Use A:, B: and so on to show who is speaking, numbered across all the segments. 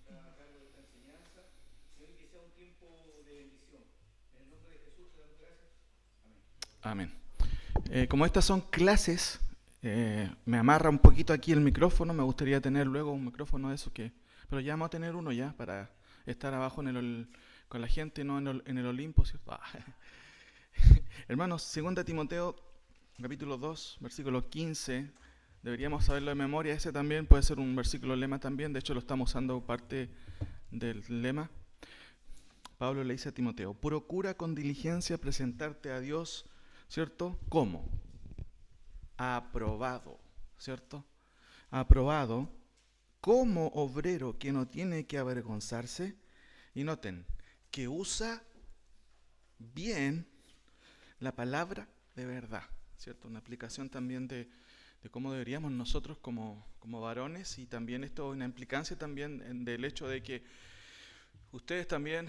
A: a cargo de esta enseñanza. Señor, que sea un tiempo de bendición. En el nombre de Jesús te damos gracias. Amén.
B: Amén. Como estas son clases, me amarra un poquito aquí el micrófono. Me gustaría tener luego un micrófono de esos que... Pero ya vamos a tener uno ya para estar abajo con la gente, no en el Olimpo, ¿cierto? Hermanos, 2 Timoteo, capítulo 2, versículo 15. Deberíamos saberlo de memoria. Ese también puede ser un versículo lema también. De hecho, lo estamos usando parte del lema. Pablo le dice a Timoteo: procura con diligencia presentarte a Dios, ¿cierto? ¿Cómo? Aprobado, ¿cierto? Aprobado como obrero que no tiene que avergonzarse. Y noten, que usa bien la palabra de verdad, ¿cierto? Una aplicación también de cómo deberíamos nosotros como varones, y también esto una implicancia también del hecho de que ustedes también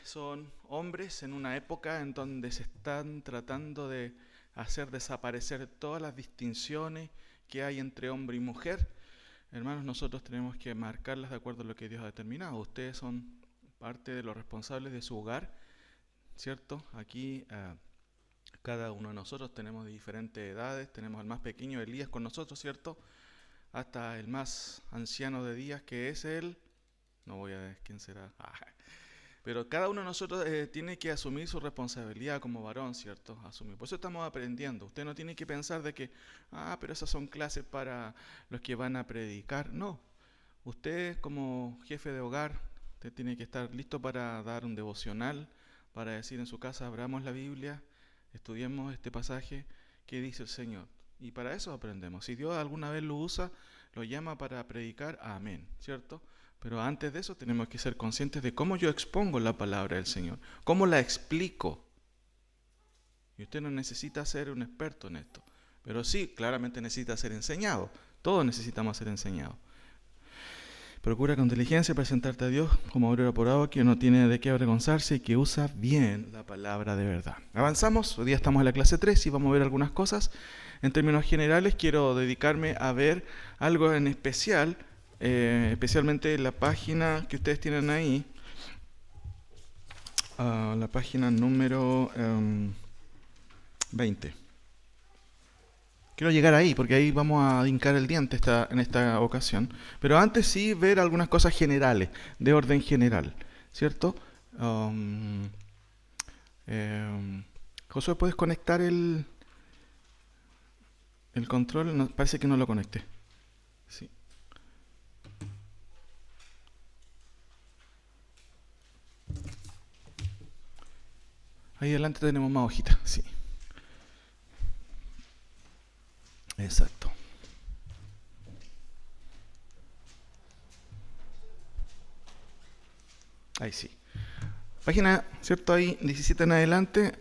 B: son hombres en una época en donde se están tratando de hacer desaparecer todas las distinciones que hay entre hombre y mujer. Hermanos, nosotros tenemos que marcarlas de acuerdo a lo que Dios ha determinado. Ustedes son parte de los responsables de su hogar, ¿cierto? Aquí cada uno de nosotros tenemos diferentes edades. Tenemos al más pequeño, Elías, con nosotros, ¿cierto? Hasta el más anciano de días, que es él. No voy a ver quién será. Pero cada uno de nosotros tiene que asumir su responsabilidad como varón, ¿cierto? Asumir. Por eso estamos aprendiendo. Usted no tiene que pensar de que, pero esas son clases para los que van a predicar. No. Usted como jefe de hogar, usted tiene que estar listo para dar un devocional, para decir en su casa: abramos la Biblia, estudiemos este pasaje, ¿qué dice el Señor? Y para eso aprendemos. Si Dios alguna vez lo usa, lo llama para predicar, amén, ¿cierto? Pero antes de eso tenemos que ser conscientes de cómo yo expongo la palabra del Señor, cómo la explico. Y usted no necesita ser un experto en esto, pero sí, claramente necesita ser enseñado. Todos necesitamos ser enseñados. Procura con diligencia presentarte a Dios como obrero aprobado, que no tiene de qué avergonzarse y que usa bien la palabra de verdad. Avanzamos, hoy día estamos en la clase 3 y vamos a ver algunas cosas. En términos generales, quiero dedicarme a ver algo en especial, especialmente la página que ustedes tienen ahí, la página número 20. Quiero llegar ahí, porque ahí vamos a hincar el diente en esta ocasión. Pero antes sí ver algunas cosas generales, de orden general, ¿cierto? Um, Josué, ¿puedes conectar el control? No, parece que no lo conecté. Sí. Ahí adelante tenemos más hojitas, sí. Exacto. Ahí sí. Página, ¿cierto? Ahí 17 en adelante,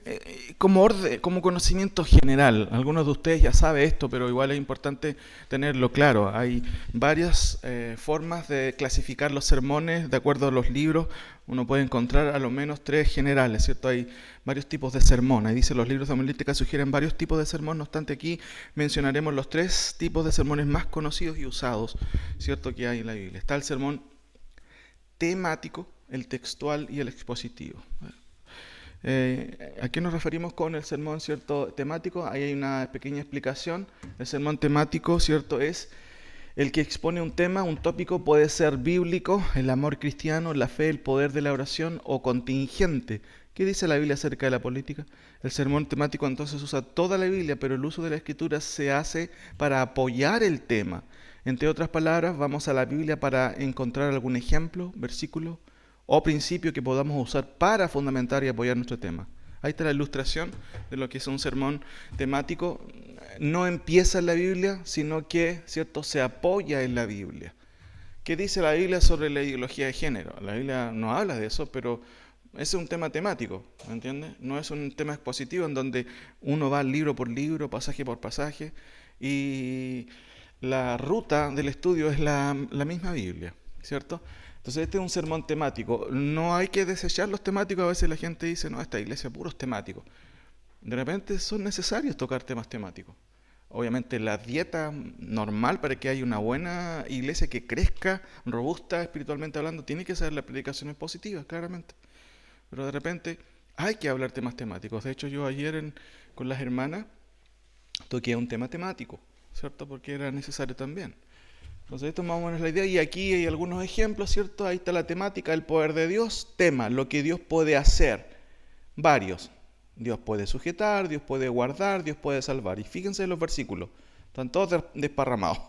B: como conocimiento general. Algunos de ustedes ya saben esto, pero igual es importante tenerlo claro. Hay varias formas de clasificar los sermones de acuerdo a los libros. Uno puede encontrar a lo menos 3 generales, ¿cierto? Hay varios tipos de sermón. Ahí dice, los libros de homilística sugieren varios tipos de sermón. No obstante, aquí mencionaremos los 3 tipos de sermones más conocidos y usados, ¿cierto? Que hay en la Biblia. Está el sermón temático, el textual y el expositivo. ¿A qué nos referimos con el sermón, cierto, temático? Ahí hay una pequeña explicación. El sermón temático, cierto, es el que expone un tema, un tópico. Puede ser bíblico, el amor cristiano, la fe, el poder de la oración, o contingente. ¿Qué dice la Biblia acerca de la política? El sermón temático entonces usa toda la Biblia, pero el uso de la Escritura se hace para apoyar el tema. Entre otras palabras, vamos a la Biblia para encontrar algún ejemplo, versículo o principio que podamos usar para fundamentar y apoyar nuestro tema. Ahí está la ilustración de lo que es un sermón temático. No empieza en la Biblia, sino que, ¿cierto?, se apoya en la Biblia. ¿Qué dice la Biblia sobre la ideología de género? La Biblia no habla de eso, pero ese es un tema temático, ¿me entiendes? No es un tema expositivo en donde uno va libro por libro, pasaje por pasaje, y la ruta del estudio es la misma Biblia, ¿cierto? Entonces este es un sermón temático. No hay que desechar los temáticos. A veces la gente dice, no, esta iglesia puros temáticos. De repente son necesarios tocar temas temáticos. obviamente la dieta normal para que haya una buena iglesia que crezca, robusta espiritualmente hablando, tiene que ser las predicaciones positivas, claramente. Pero de repente hay que hablar temas temáticos. De hecho, yo ayer con las hermanas toqué un tema temático, ¿cierto? Porque era necesario también. Entonces esto más o menos es la idea, y aquí hay algunos ejemplos, ¿cierto? Ahí está la temática, el poder de Dios, tema, lo que Dios puede hacer, varios. Dios puede sujetar, Dios puede guardar, Dios puede salvar. Y fíjense en los versículos, están todos desparramados.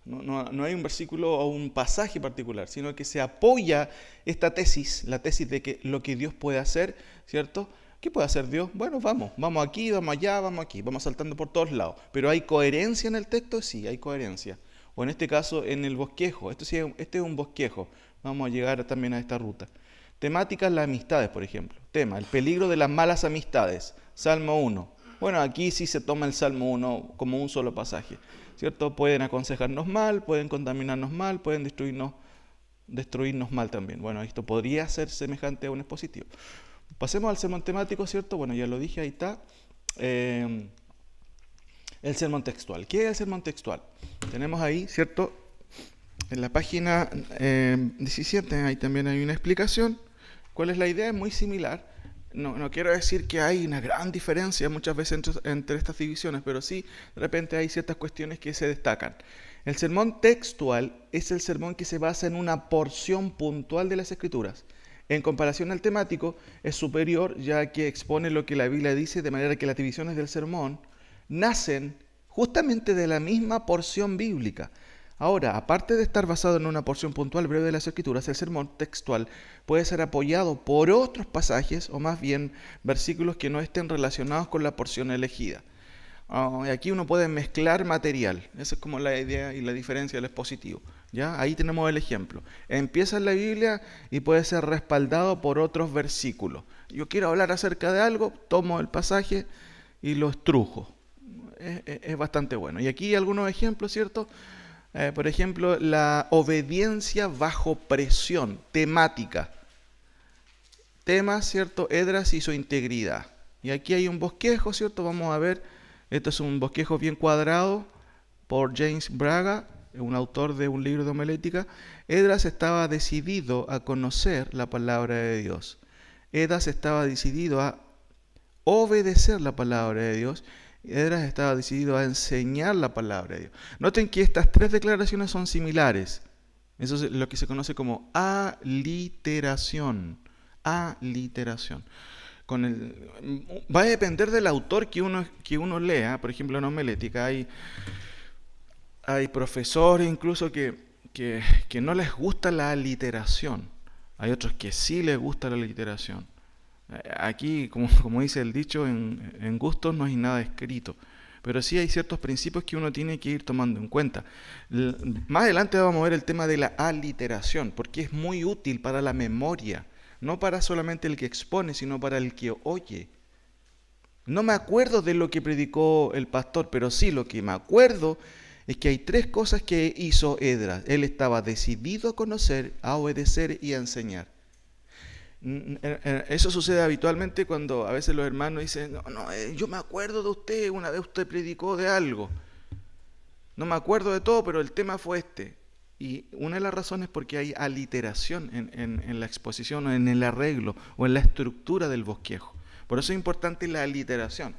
B: No hay un versículo o un pasaje particular, sino que se apoya esta tesis, la tesis de que lo que Dios puede hacer, ¿cierto? ¿Qué puede hacer Dios? Bueno, vamos aquí, vamos allá, vamos aquí, vamos saltando por todos lados. Pero ¿hay coherencia en el texto? Sí, hay coherencia. O en este caso, en el bosquejo. Este es un bosquejo. Vamos a llegar también a esta ruta. Temáticas, las amistades, por ejemplo. Tema, el peligro de las malas amistades. Salmo 1. Bueno, aquí sí se toma el Salmo 1 como un solo pasaje, ¿cierto? Pueden aconsejarnos mal, pueden contaminarnos mal, pueden destruirnos mal también. Bueno, esto podría ser semejante a un expositivo. Pasemos al sermón temático, ¿cierto? Bueno, ya lo dije, ahí está. El sermón textual. ¿Qué es el sermón textual? Tenemos ahí, ¿cierto? En la página 17, ahí también hay una explicación. ¿Cuál es la idea? Es muy similar. No quiero decir que hay una gran diferencia muchas veces entre estas divisiones, pero sí, de repente hay ciertas cuestiones que se destacan. El sermón textual es el sermón que se basa en una porción puntual de las Escrituras. En comparación al temático, es superior, ya que expone lo que la Biblia dice, de manera que las divisiones del sermón nacen justamente de la misma porción bíblica. Ahora, aparte de estar basado en una porción puntual breve de las Escrituras, el sermón textual puede ser apoyado por otros pasajes, o más bien versículos que no estén relacionados con la porción elegida. Aquí uno puede mezclar material. Esa es como la idea y la diferencia del expositivo. ¿Ya? Ahí tenemos el ejemplo. Empieza en la Biblia y puede ser respaldado por otros versículos. Yo quiero hablar acerca de algo, tomo el pasaje y lo estrujo. Es bastante bueno. Y aquí hay algunos ejemplos, ¿cierto? Por ejemplo, la obediencia bajo presión, temática. Tema, ¿cierto? Esdras y su integridad. Y aquí hay un bosquejo, ¿cierto? Vamos a ver. Esto es un bosquejo bien cuadrado por James Braga, un autor de un libro de homilética. Esdras estaba decidido a conocer la palabra de Dios. Esdras estaba decidido a obedecer la palabra de Dios. Esdras estaba decidido a enseñar la palabra de Dios. Noten que estas tres declaraciones son similares. Eso es lo que se conoce como aliteración. Aliteración. Va a depender del autor que uno lea. Por ejemplo, en homilética hay profesores incluso que no les gusta la aliteración. Hay otros que sí les gusta la aliteración. Aquí, como dice el dicho, en gustos no hay nada escrito. Pero sí hay ciertos principios que uno tiene que ir tomando en cuenta. Más adelante vamos a ver el tema de la aliteración, porque es muy útil para la memoria. No para solamente el que expone, sino para el que oye. No me acuerdo de lo que predicó el pastor, pero sí lo que me acuerdo es que hay tres cosas que hizo Esdras. Él estaba decidido a conocer, a obedecer y a enseñar. Eso sucede habitualmente cuando a veces los hermanos dicen, yo me acuerdo de usted, una vez usted predicó de algo. No me acuerdo de todo, pero el tema fue este. Y una de las razones es porque hay aliteración en la exposición, o en el arreglo, o en la estructura del bosquejo. Por eso es importante la aliteración.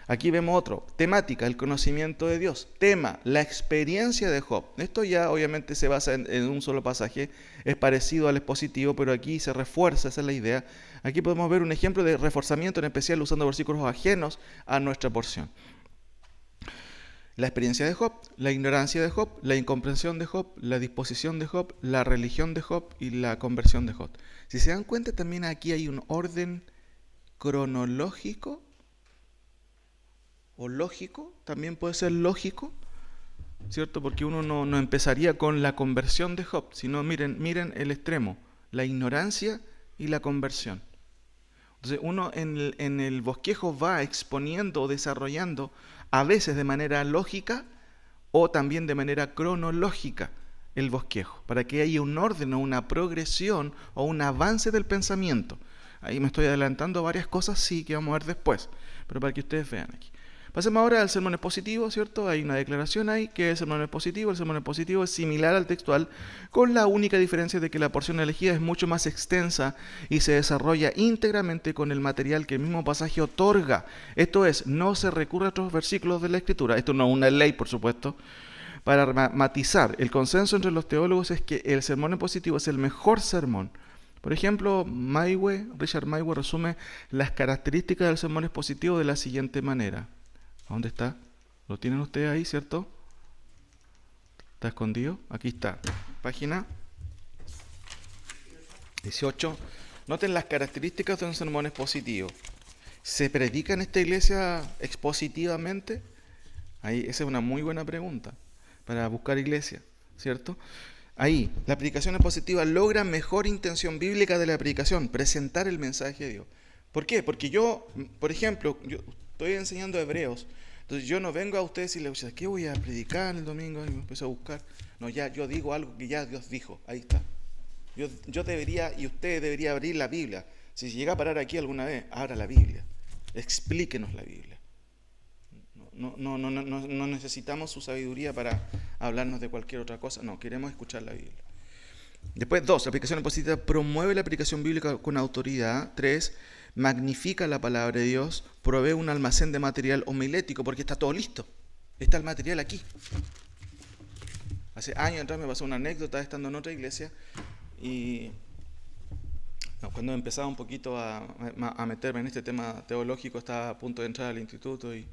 B: Aquí vemos otro, temática, el conocimiento de Dios. Tema, la experiencia de Job. Esto ya obviamente se basa en un solo pasaje, es parecido al expositivo, pero aquí se refuerza, esa es la idea. Aquí podemos ver un ejemplo de reforzamiento, en especial usando versículos ajenos a nuestra porción. La experiencia de Job, la ignorancia de Job, la incomprensión de Job, la disposición de Job, la religión de Job y la conversión de Job. Si se dan cuenta, también aquí hay un orden cronológico o lógico, también puede ser lógico, ¿cierto? Porque uno no empezaría con la conversión de Job, sino miren el extremo, la ignorancia y la conversión. Entonces uno en el bosquejo va exponiendo o desarrollando a veces de manera lógica o también de manera cronológica el bosquejo, para que haya un orden o una progresión o un avance del pensamiento. Ahí me estoy adelantando varias cosas, sí, que vamos a ver después, pero para que ustedes vean aquí. Pasemos ahora al sermón expositivo, ¿cierto? Hay una declaración ahí que es el sermón expositivo. El sermón expositivo es similar al textual, con la única diferencia de que la porción elegida es mucho más extensa y se desarrolla íntegramente con el material que el mismo pasaje otorga. Esto es, no se recurre a otros versículos de la Escritura. Esto no es una ley, por supuesto. Para matizar, el consenso entre los teólogos es que el sermón expositivo es el mejor sermón. Por ejemplo, Richard Maiwe resume las características del sermón expositivo de la siguiente manera. ¿Dónde está? ¿Lo tienen ustedes ahí, cierto? ¿Está escondido? Aquí está. Página 18. Noten las características de un sermón expositivo. ¿Se predica en esta iglesia expositivamente? Ahí, esa es una muy buena pregunta para buscar iglesia, ¿cierto? Ahí, la predicación expositiva logra mejor intención bíblica de la predicación, presentar el mensaje de Dios. ¿Por qué? Porque yo, por ejemplo, yo estoy enseñando Hebreos, entonces yo no vengo a ustedes y les digo, ¿qué voy a predicar el domingo? Y me empiezo a buscar. No, ya yo digo algo que ya Dios dijo, ahí está. Yo debería, y usted debería abrir la Biblia. Si llega a parar aquí alguna vez, abra la Biblia. Explíquenos la Biblia. No necesitamos su sabiduría para hablarnos de cualquier otra cosa. No, queremos escuchar la Biblia. Después, 2, la aplicación expositiva promueve la aplicación bíblica con autoridad. 3, magnifica la palabra de Dios, provee un almacén de material homilético porque está todo listo. Está el material aquí. Hace años atrás me pasó una anécdota estando en otra iglesia y cuando empezaba un poquito a meterme en este tema teológico, estaba a punto de entrar al instituto y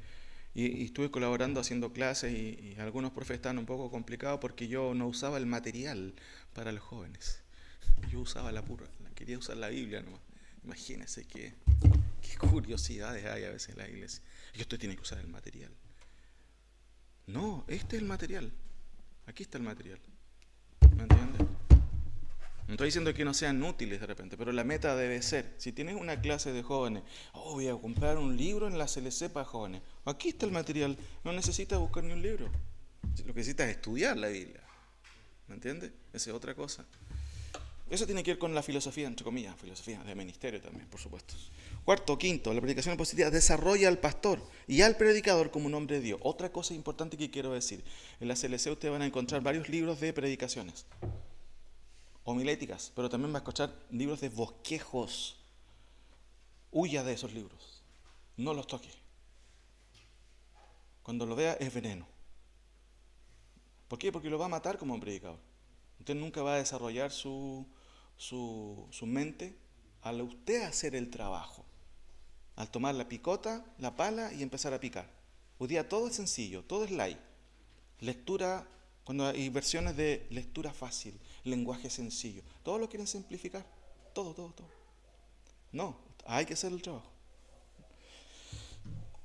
B: estuve colaborando haciendo clases y algunos profes estaban un poco complicados porque yo no usaba el material para los jóvenes. Yo usaba quería usar la Biblia nomás. Imagínense qué curiosidades hay a veces en la iglesia. Y usted tiene que usar el material. No, este es el material. Aquí está el material. ¿Me entiende? No estoy diciendo que no sean útiles de repente, pero la meta debe ser, si tienes una clase de jóvenes, voy a comprar un libro en la CLC para jóvenes. Aquí está el material, no necesitas buscar ni un libro. Lo que necesitas es estudiar la Biblia. ¿Me entiendes? Esa es otra cosa. Eso tiene que ver con la filosofía, entre comillas, filosofía de ministerio también, por supuesto. 4, 5, la predicación expositiva desarrolla al pastor y al predicador como un hombre de Dios. Otra cosa importante que quiero decir, en la CLC ustedes van a encontrar varios libros de predicaciones, homiléticas, pero también va a escuchar libros de bosquejos. Huya de esos libros, no los toque. Cuando lo vea es veneno. ¿Por qué? Porque lo va a matar como un predicador. Usted nunca va a desarrollar su mente al usted hacer el trabajo, al tomar la picota, la pala y empezar a picar. Hoy día todo es sencillo, todo es light. Lectura, cuando hay versiones de lectura fácil, lenguaje sencillo, todos lo quieren simplificar, todo. No, hay que hacer el trabajo.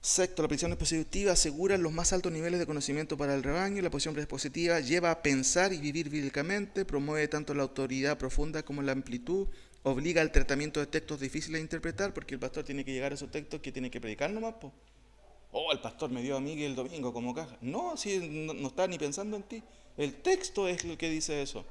B: 6, la predicación expositiva asegura los más altos niveles de conocimiento para el rebaño. La posición expositiva lleva a pensar y vivir bíblicamente, promueve tanto la autoridad profunda como la amplitud, obliga al tratamiento de textos difíciles de interpretar, porque el pastor tiene que llegar a esos textos que tiene que predicar nomás. El pastor me dio a mí el domingo como caja. No, si no está ni pensando en ti. El texto es el que dice eso,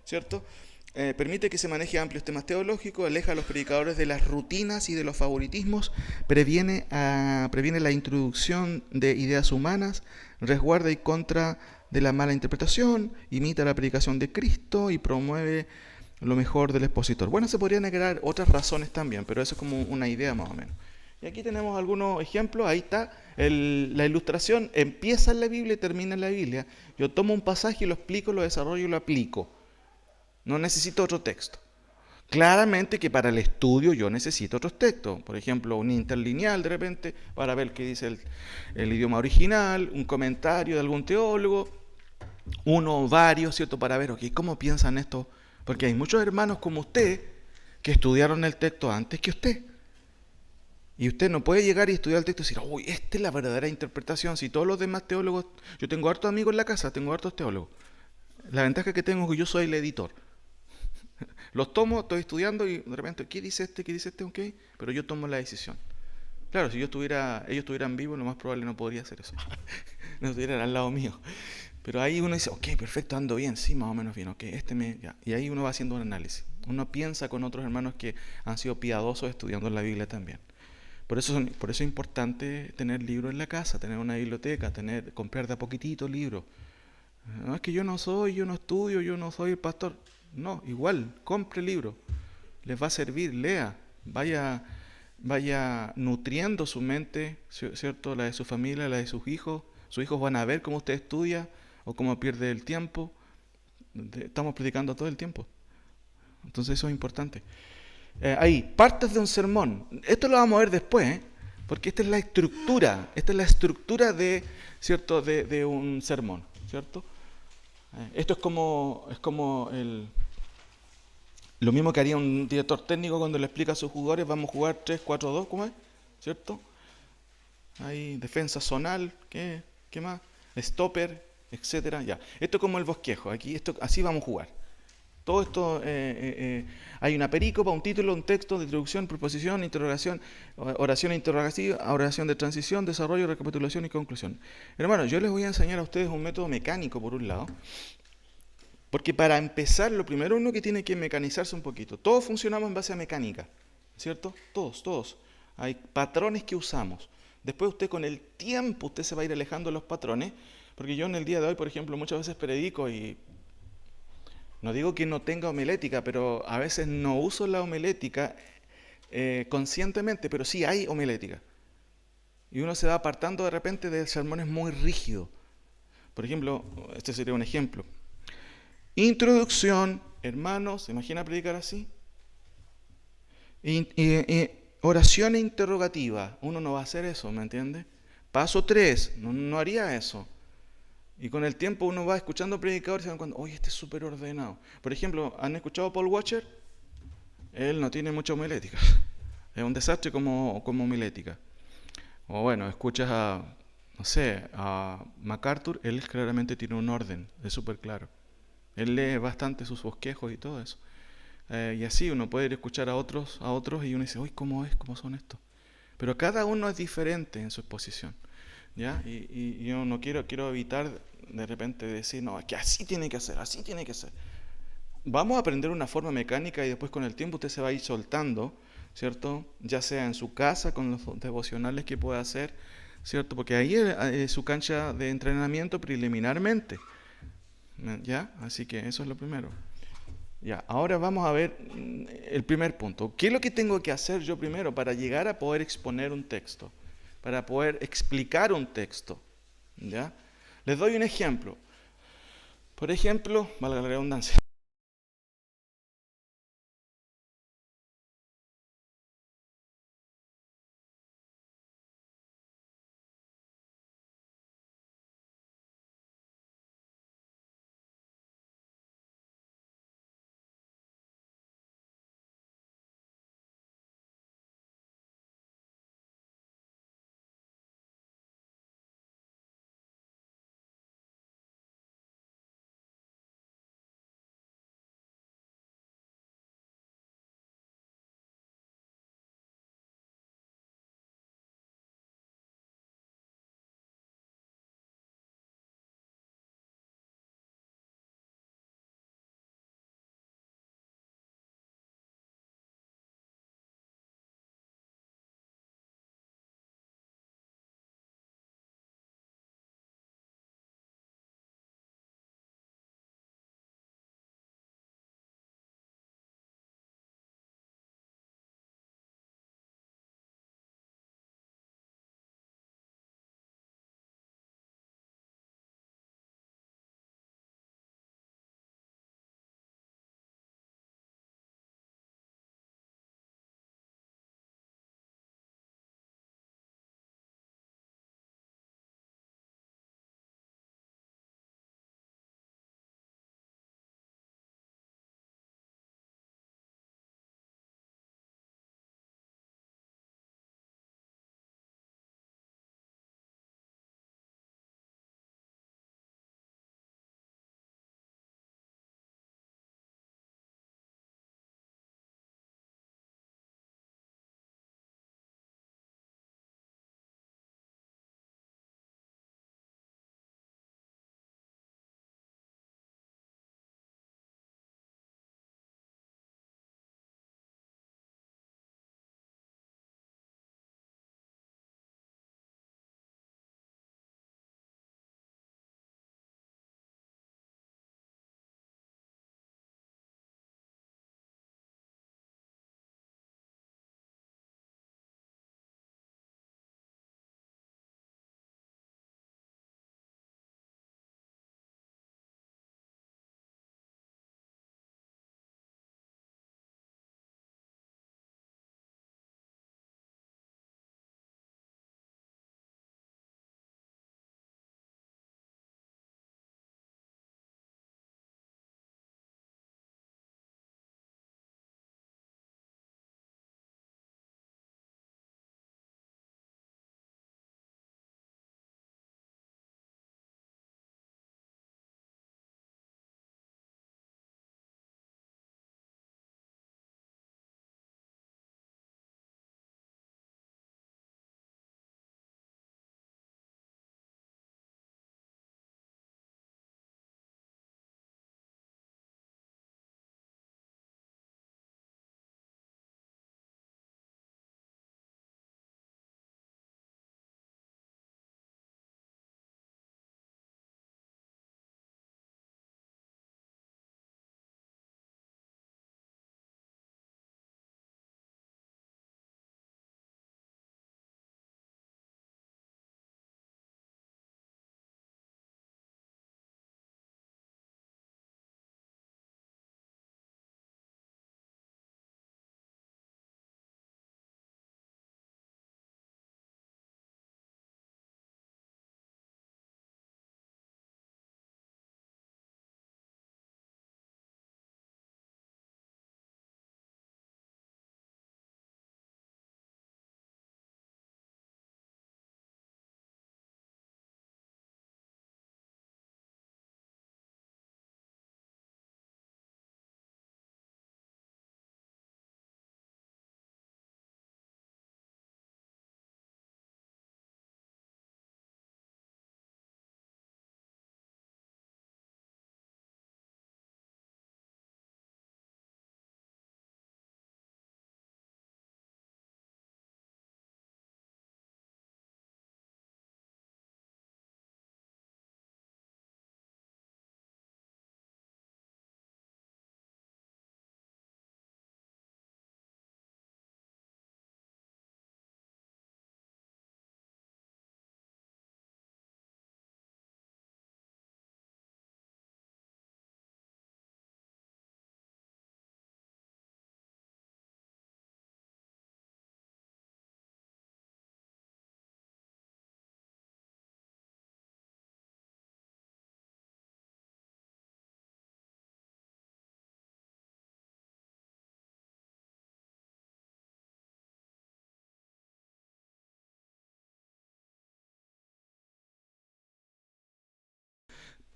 B: ¿cierto? Permite que se maneje amplios temas teológicos, aleja a los predicadores de las rutinas y de los favoritismos, previene la introducción de ideas humanas, resguarda y contra de la mala interpretación, imita la predicación de Cristo y promueve lo mejor del expositor. Bueno, se podrían agregar otras razones también, pero eso es como una idea más o menos. Y aquí tenemos algunos ejemplos. Ahí está la ilustración, empieza en la Biblia y termina en la Biblia. Yo tomo un pasaje y lo explico, lo desarrollo y lo aplico. No necesito otro texto. Claramente que para el estudio yo necesito otros textos. Por ejemplo, un interlineal de repente para ver qué dice el idioma original, un comentario de algún teólogo, uno o varios, ¿cierto? Para ver, ¿cómo piensan esto? Porque hay muchos hermanos como usted que estudiaron el texto antes que usted. Y usted no puede llegar y estudiar el texto y decir, esta es la verdadera interpretación. Si todos los demás teólogos, yo tengo hartos amigos en la casa, tengo hartos teólogos. La ventaja que tengo es que yo soy el editor. Los tomo, estoy estudiando y de repente, ¿qué dice este? Ok, pero yo tomo la decisión. Claro, si ellos estuvieran vivos, lo más probable no podría hacer eso. No estuvieran al lado mío. Pero ahí uno dice, perfecto, ando bien, sí, más o menos bien, ya. Y ahí uno va haciendo un análisis. Uno piensa con otros hermanos que han sido piadosos estudiando la Biblia también. Por eso es importante tener libros en la casa, tener una biblioteca, comprar de a poquitito libros. No es que yo no estudio, yo no soy el pastor. No, igual, compre libros. Les va a servir, lea, vaya nutriendo su mente, ¿cierto? La de su familia, la de sus hijos. Sus hijos van a ver cómo usted estudia o cómo pierde el tiempo. Estamos predicando todo el tiempo. Entonces eso es importante. Ahí, partes de un sermón. Esto lo vamos a ver después, porque esta es la estructura. Esta es la estructura de, ¿cierto? De un sermón, ¿cierto? Esto es como lo mismo que haría un director técnico cuando le explica a sus jugadores, vamos a jugar 3-4-2, ¿cómo es? ¿Cierto? Hay defensa zonal, ¿qué más? Stopper, etcétera, ya. Esto es como el bosquejo, aquí así vamos a jugar. Todo esto, hay una perícopa, un título, un texto de introducción, proposición, interrogación, oración interrogativa, oración de transición, desarrollo, recapitulación y conclusión. Hermano, yo les voy a enseñar a ustedes un método mecánico, por un lado, porque para empezar, lo primero uno que tiene que mecanizarse un poquito. Todos funcionamos en base a mecánica, ¿cierto? Todos. Hay patrones que usamos. Después usted con el tiempo, usted se va a ir alejando de los patrones, porque yo en el día de hoy, por ejemplo, muchas veces predico y no digo que no tenga homilética, pero a veces no uso la homilética conscientemente, pero sí hay homilética. Y uno se va apartando de repente de sermones muy rígidos. Por ejemplo, este sería un ejemplo. Introducción, hermanos, ¿se imagina predicar así? Oración interrogativa, uno no va a hacer eso, ¿me entiende? Paso 3, no haría eso. Y con el tiempo uno va escuchando predicadores y se dan cuenta, oye, este es súper ordenado. Por ejemplo, ¿han escuchado a Paul Washer? Él no tiene mucha homilética. Es un desastre como homilética. O bueno, escuchas no sé, a MacArthur, él claramente tiene un orden, es súper claro. Él lee bastante sus bosquejos y todo eso. Y así uno puede ir a escuchar a otros y uno dice, uy, ¿cómo es? ¿Cómo son estos? Pero cada uno es diferente en su exposición. ¿Ya? Y yo no quiero evitar de repente decir, no, que así tiene que ser, así tiene que ser. Vamos a aprender una forma mecánica y después con el tiempo usted se va a ir soltando, ¿cierto? Ya sea en su casa, con los devocionales que pueda hacer, ¿cierto? Porque ahí es su cancha de entrenamiento preliminarmente, ¿ya? Así que eso es lo primero. Ya, ahora vamos a ver el primer punto. ¿Qué es lo que tengo que hacer yo primero para llegar a poder exponer un texto? Para poder explicar un texto, ¿ya? Les doy un ejemplo. Por ejemplo, valga la redundancia.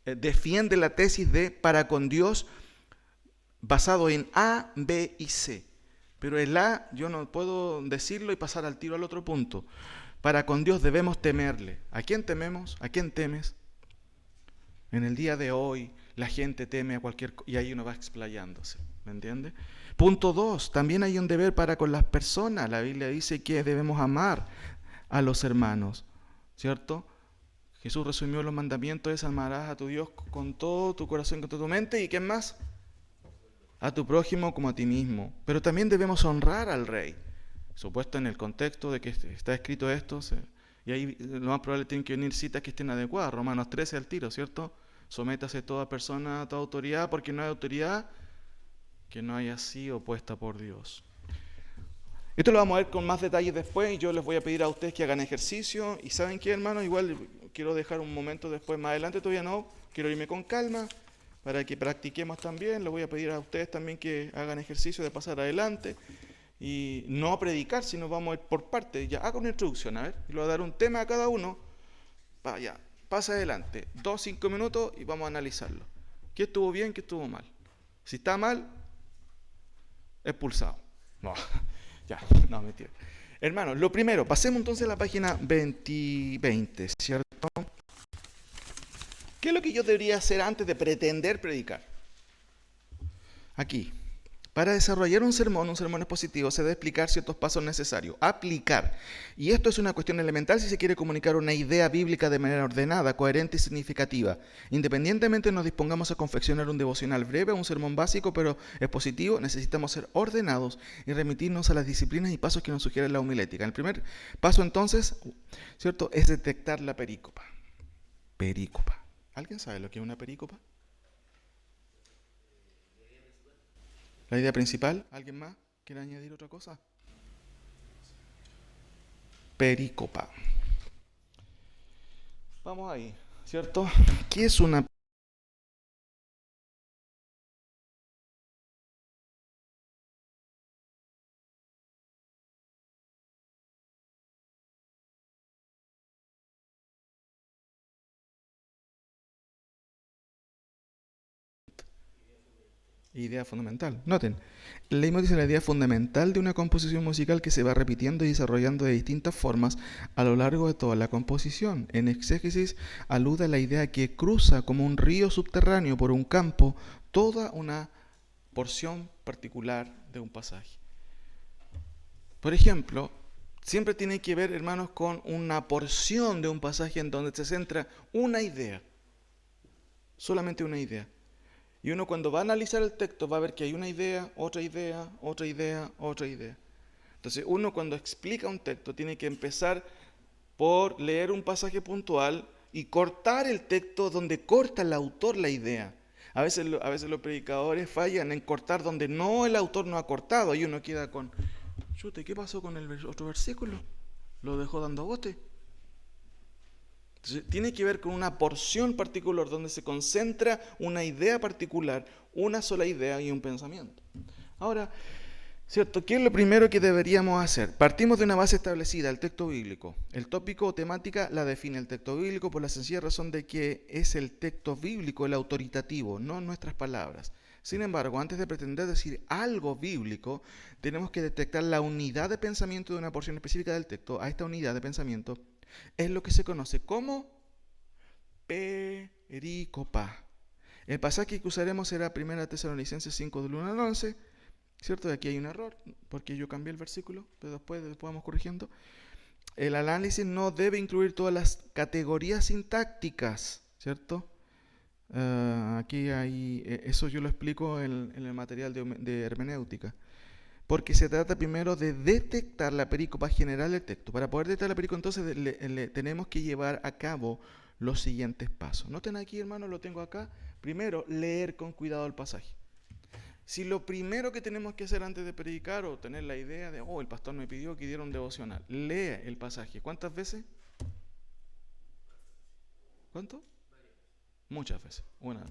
B: defiende la tesis de para con Dios basado en A, B y C. Pero el A yo no puedo decirlo y pasar al tiro al otro punto. Para con Dios debemos temerle. ¿A quién tememos? ¿A quién temes? En el día de hoy la gente teme a cualquier cosa y ahí uno va explayándose. ¿Me entiende? Punto 2. También hay un deber para con las personas. La Biblia dice que debemos amar a los hermanos. ¿Cierto? Jesús resumió los mandamientos: es amarás a tu Dios con todo tu corazón, con toda tu mente. ¿Y qué más? A tu prójimo como a ti mismo. Pero también debemos honrar al rey. Supuesto en el contexto de que está escrito esto, y ahí lo más probable tienen que venir citas que estén adecuadas. Romanos 13 al tiro, ¿cierto? Sométase toda persona a toda autoridad, porque no hay autoridad que no haya sido puesta por Dios. Esto lo vamos a ver con más detalles después, y yo les voy a pedir a ustedes que hagan ejercicio. Y ¿saben qué, hermanos? Igual quiero dejar un momento después, más adelante, todavía no, quiero irme con calma, para que practiquemos también. Les voy a pedir a ustedes también que hagan ejercicio de pasar adelante. Y no predicar, sino vamos a ir por partes. Ya, haga una introducción, a ver. Y le voy a dar un tema a cada uno. Vaya, pasa adelante. 5 minutos y vamos a analizarlo. ¿Qué estuvo bien, qué estuvo mal? Si está mal, expulsado. No, ya, no, mentira. Hermanos, lo primero, pasemos entonces a la página 20, ¿cierto? ¿Qué es lo que yo debería hacer antes de pretender predicar? Aquí. Para desarrollar un sermón expositivo, se debe explicar ciertos pasos necesarios. Aplicar. Y esto es una cuestión elemental si se quiere comunicar una idea bíblica de manera ordenada, coherente y significativa. Independientemente nos dispongamos a confeccionar un devocional breve o un sermón básico, pero expositivo, necesitamos ser ordenados y remitirnos a las disciplinas y pasos que nos sugiere la homilética. El primer paso, entonces, ¿cierto?, es detectar la perícopa. Perícopa. ¿Alguien sabe lo que es una perícopa? La idea principal. ¿Alguien más quiere añadir otra cosa? Perícopa. Vamos ahí, ¿cierto? ¿Qué es una idea fundamental? Noten, leímos dice la idea fundamental de una composición musical que se va repitiendo y desarrollando de distintas formas a lo largo de toda la composición. En exégesis alude a la idea que cruza como un río subterráneo por un campo toda una porción particular de un pasaje. Por ejemplo, siempre tiene que ver, hermanos, con una porción de un pasaje en donde se centra una idea, solamente una idea. Y uno cuando va a analizar el texto va a ver que hay una idea, otra idea, otra idea, otra idea. Entonces uno cuando explica un texto tiene que empezar por leer un pasaje puntual y cortar el texto donde corta el autor la idea. A veces los predicadores fallan en cortar donde no, el autor no ha cortado, y uno queda con, chute, ¿qué pasó con el otro versículo? Lo dejó dando bote. Entonces, tiene que ver con una porción particular donde se concentra una idea particular, una sola idea y un pensamiento. Ahora, ¿cierto? ¿Qué es lo primero que deberíamos hacer? Partimos de una base establecida, el texto bíblico. El tópico o temática la define el texto bíblico por la sencilla razón de que es el texto bíblico el autoritativo, no nuestras palabras. Sin embargo, antes de pretender decir algo bíblico, tenemos que detectar la unidad de pensamiento de una porción específica del texto. A esta unidad de pensamiento es lo que se conoce como perícopa. El pasaje que usaremos será 1 Tesalonicenses 5 del 1 al 11, ¿cierto? Aquí hay un error, porque yo cambié el versículo, pero después vamos corrigiendo. El análisis no debe incluir todas las categorías sintácticas, ¿cierto? Aquí hay, eso yo lo explico en el material de hermenéutica. Porque se trata primero de detectar la perícopa general del texto. Para poder detectar la perícopa, entonces tenemos que llevar a cabo los siguientes pasos. Noten aquí, hermanos, lo tengo acá. Primero, leer con cuidado el pasaje. Si lo primero que tenemos que hacer antes de predicar o tener la idea de, el pastor me pidió que diera un devocional, lee el pasaje. ¿Cuántas veces? ¿Cuánto? Muchas veces. Una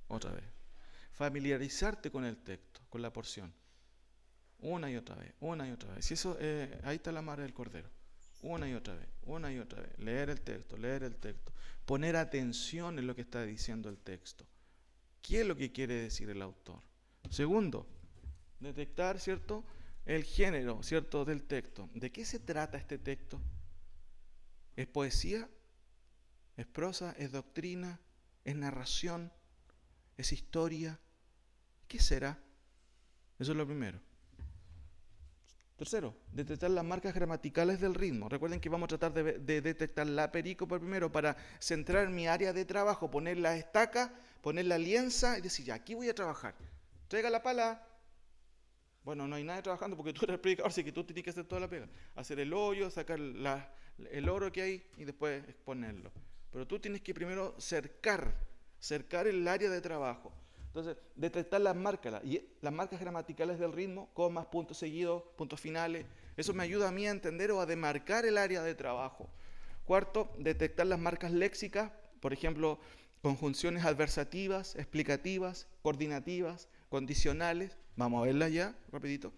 B: otra vez. Familiarizarte con el texto, con la porción. Una y otra vez, una y otra vez. Si eso, ahí está la madre del cordero. una y otra vez, una y otra vez. Leer el texto. Poner atención en lo que está diciendo el texto. ¿Qué es lo que quiere decir el autor? Segundo, detectar, ¿cierto?, el género, ¿cierto?, del texto. ¿De qué se trata este texto? ¿Es poesía? ¿Es prosa? ¿Es doctrina? ¿Es narración? ¿Es historia? ¿Qué será? Eso es lo primero. Tercero, detectar las marcas gramaticales del ritmo. Recuerden que vamos a tratar de detectar la perícopa primero para centrar mi área de trabajo, poner la estaca, poner la lienza y decir, ya, aquí voy a trabajar. Traiga la pala. Bueno, no hay nadie trabajando porque tú eres el predicador, así que tú tienes que hacer toda la pega. Hacer el hoyo, sacar el oro que hay y después exponerlo. Pero tú tienes que primero cercar el área de trabajo. Entonces, detectar las marcas gramaticales del ritmo, comas, puntos seguidos, puntos finales. Eso me ayuda a mí a entender o a demarcar el área de trabajo. Cuarto, detectar las marcas léxicas, por ejemplo, conjunciones adversativas, explicativas, coordinativas, condicionales. Vamos a verlas ya, rapidito.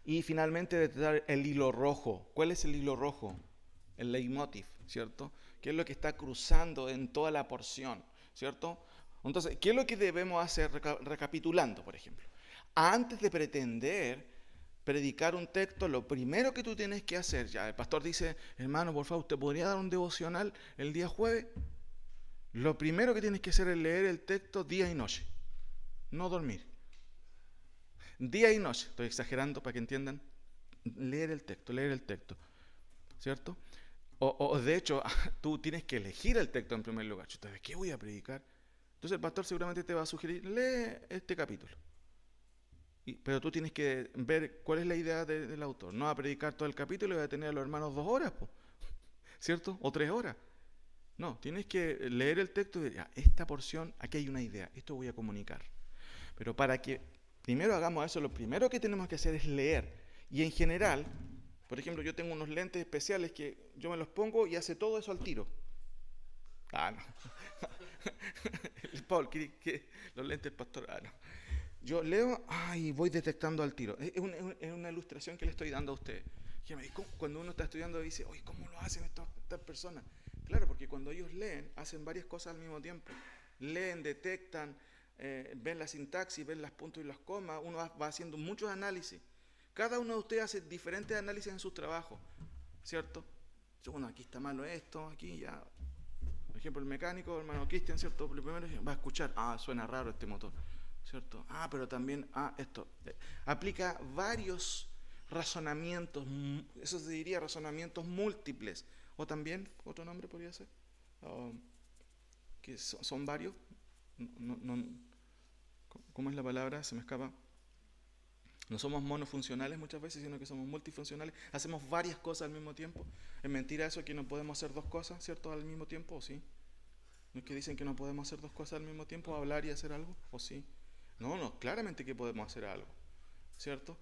B: Y finalmente, detectar el hilo rojo. ¿Cuál es el hilo rojo? El leitmotiv, ¿cierto? ¿Qué es lo que está cruzando en toda la porción, ¿cierto? Entonces, ¿qué es lo que debemos hacer recapitulando, por ejemplo? Antes de pretender predicar un texto, lo primero que tú tienes que hacer, ya el pastor dice, hermano, por favor, ¿usted podría dar un devocional el día jueves? Lo primero que tienes que hacer es leer el texto día y noche, no dormir. Día y noche, estoy exagerando para que entiendan, leer el texto, ¿cierto? O de hecho, tú tienes que elegir el texto en primer lugar. ¿De qué voy a predicar? Entonces el pastor seguramente te va a sugerir, lee este capítulo. Pero tú tienes que ver cuál es la idea del autor. No va a predicar todo el capítulo y va a tener a los hermanos 2 horas, ¿cierto? O 3 horas. No, tienes que leer el texto y decir, ya, esta porción, aquí hay una idea, esto voy a comunicar. Pero para que primero hagamos eso, lo primero que tenemos que hacer es leer. Y en general, por ejemplo, yo tengo unos lentes especiales que yo me los pongo y hace todo eso al tiro. No. Paul, los lentes pastor. No. Yo leo y voy detectando al tiro. Es una ilustración que le estoy dando a ustedes. Cuando uno está estudiando dice, oye, ¿cómo lo hacen estas personas? Claro, porque cuando ellos leen, hacen varias cosas al mismo tiempo. Leen, detectan, ven la sintaxis, ven los puntos y las comas. Uno va haciendo muchos análisis. Cada uno de ustedes hace diferentes análisis en sus trabajos, ¿cierto? Bueno, aquí está malo esto, aquí ya. Por ejemplo, el mecánico, el hermano Cristian, ¿cierto? Primero va a escuchar, suena raro este motor, ¿cierto? Pero también, esto. Aplica varios razonamientos, eso se diría razonamientos múltiples. O también, otro nombre podría ser, que son varios. ¿Cómo es la palabra? Se me escapa. No somos monofuncionales muchas veces, sino que somos multifuncionales. Hacemos varias cosas al mismo tiempo. ¿Es mentira eso que no podemos hacer 2 cosas, ¿cierto? Al mismo tiempo, ¿o sí? ¿No es que dicen que no podemos hacer 2 cosas al mismo tiempo, hablar y hacer algo? ¿O sí? No, claramente que podemos hacer algo, ¿cierto?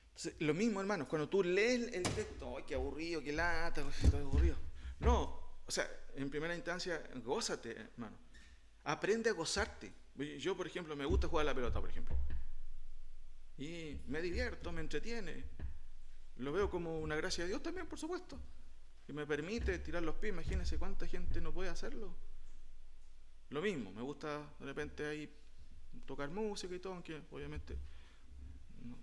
B: Entonces, lo mismo, hermanos, cuando tú lees el texto, ¡ay, qué aburrido, qué lata, estoy aburrido! No, o sea, en primera instancia, gózate, hermano. Aprende a gozarte. Yo, por ejemplo, me gusta jugar a la pelota, por ejemplo. Y me divierto, me entretiene. Lo veo como una gracia de Dios también, por supuesto. Que me permite tirar los pies. Imagínense cuánta gente no puede hacerlo. Lo mismo, me gusta de repente ahí tocar música y todo, aunque obviamente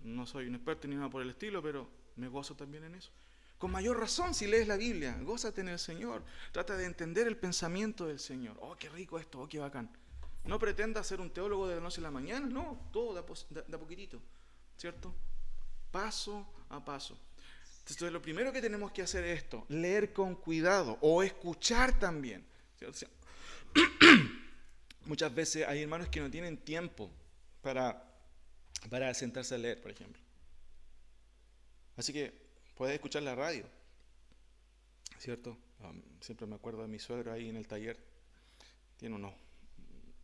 B: no soy un experto ni nada por el estilo, pero me gozo también en eso. Con mayor razón si lees la Biblia, gózate en el Señor. Trata de entender el pensamiento del Señor. ¡Oh, qué rico esto! ¡Oh, qué bacán! No pretenda ser un teólogo de la noche a la mañana, no, todo de a poquitito. ¿Cierto? Paso a paso. Entonces, lo primero que tenemos que hacer es esto, leer con cuidado o escuchar también. ¿Cierto? Muchas veces hay hermanos que no tienen tiempo para sentarse a leer, por ejemplo. Así que puedes escuchar la radio, ¿cierto? Siempre me acuerdo de mi suegro ahí en el taller. Tiene uno,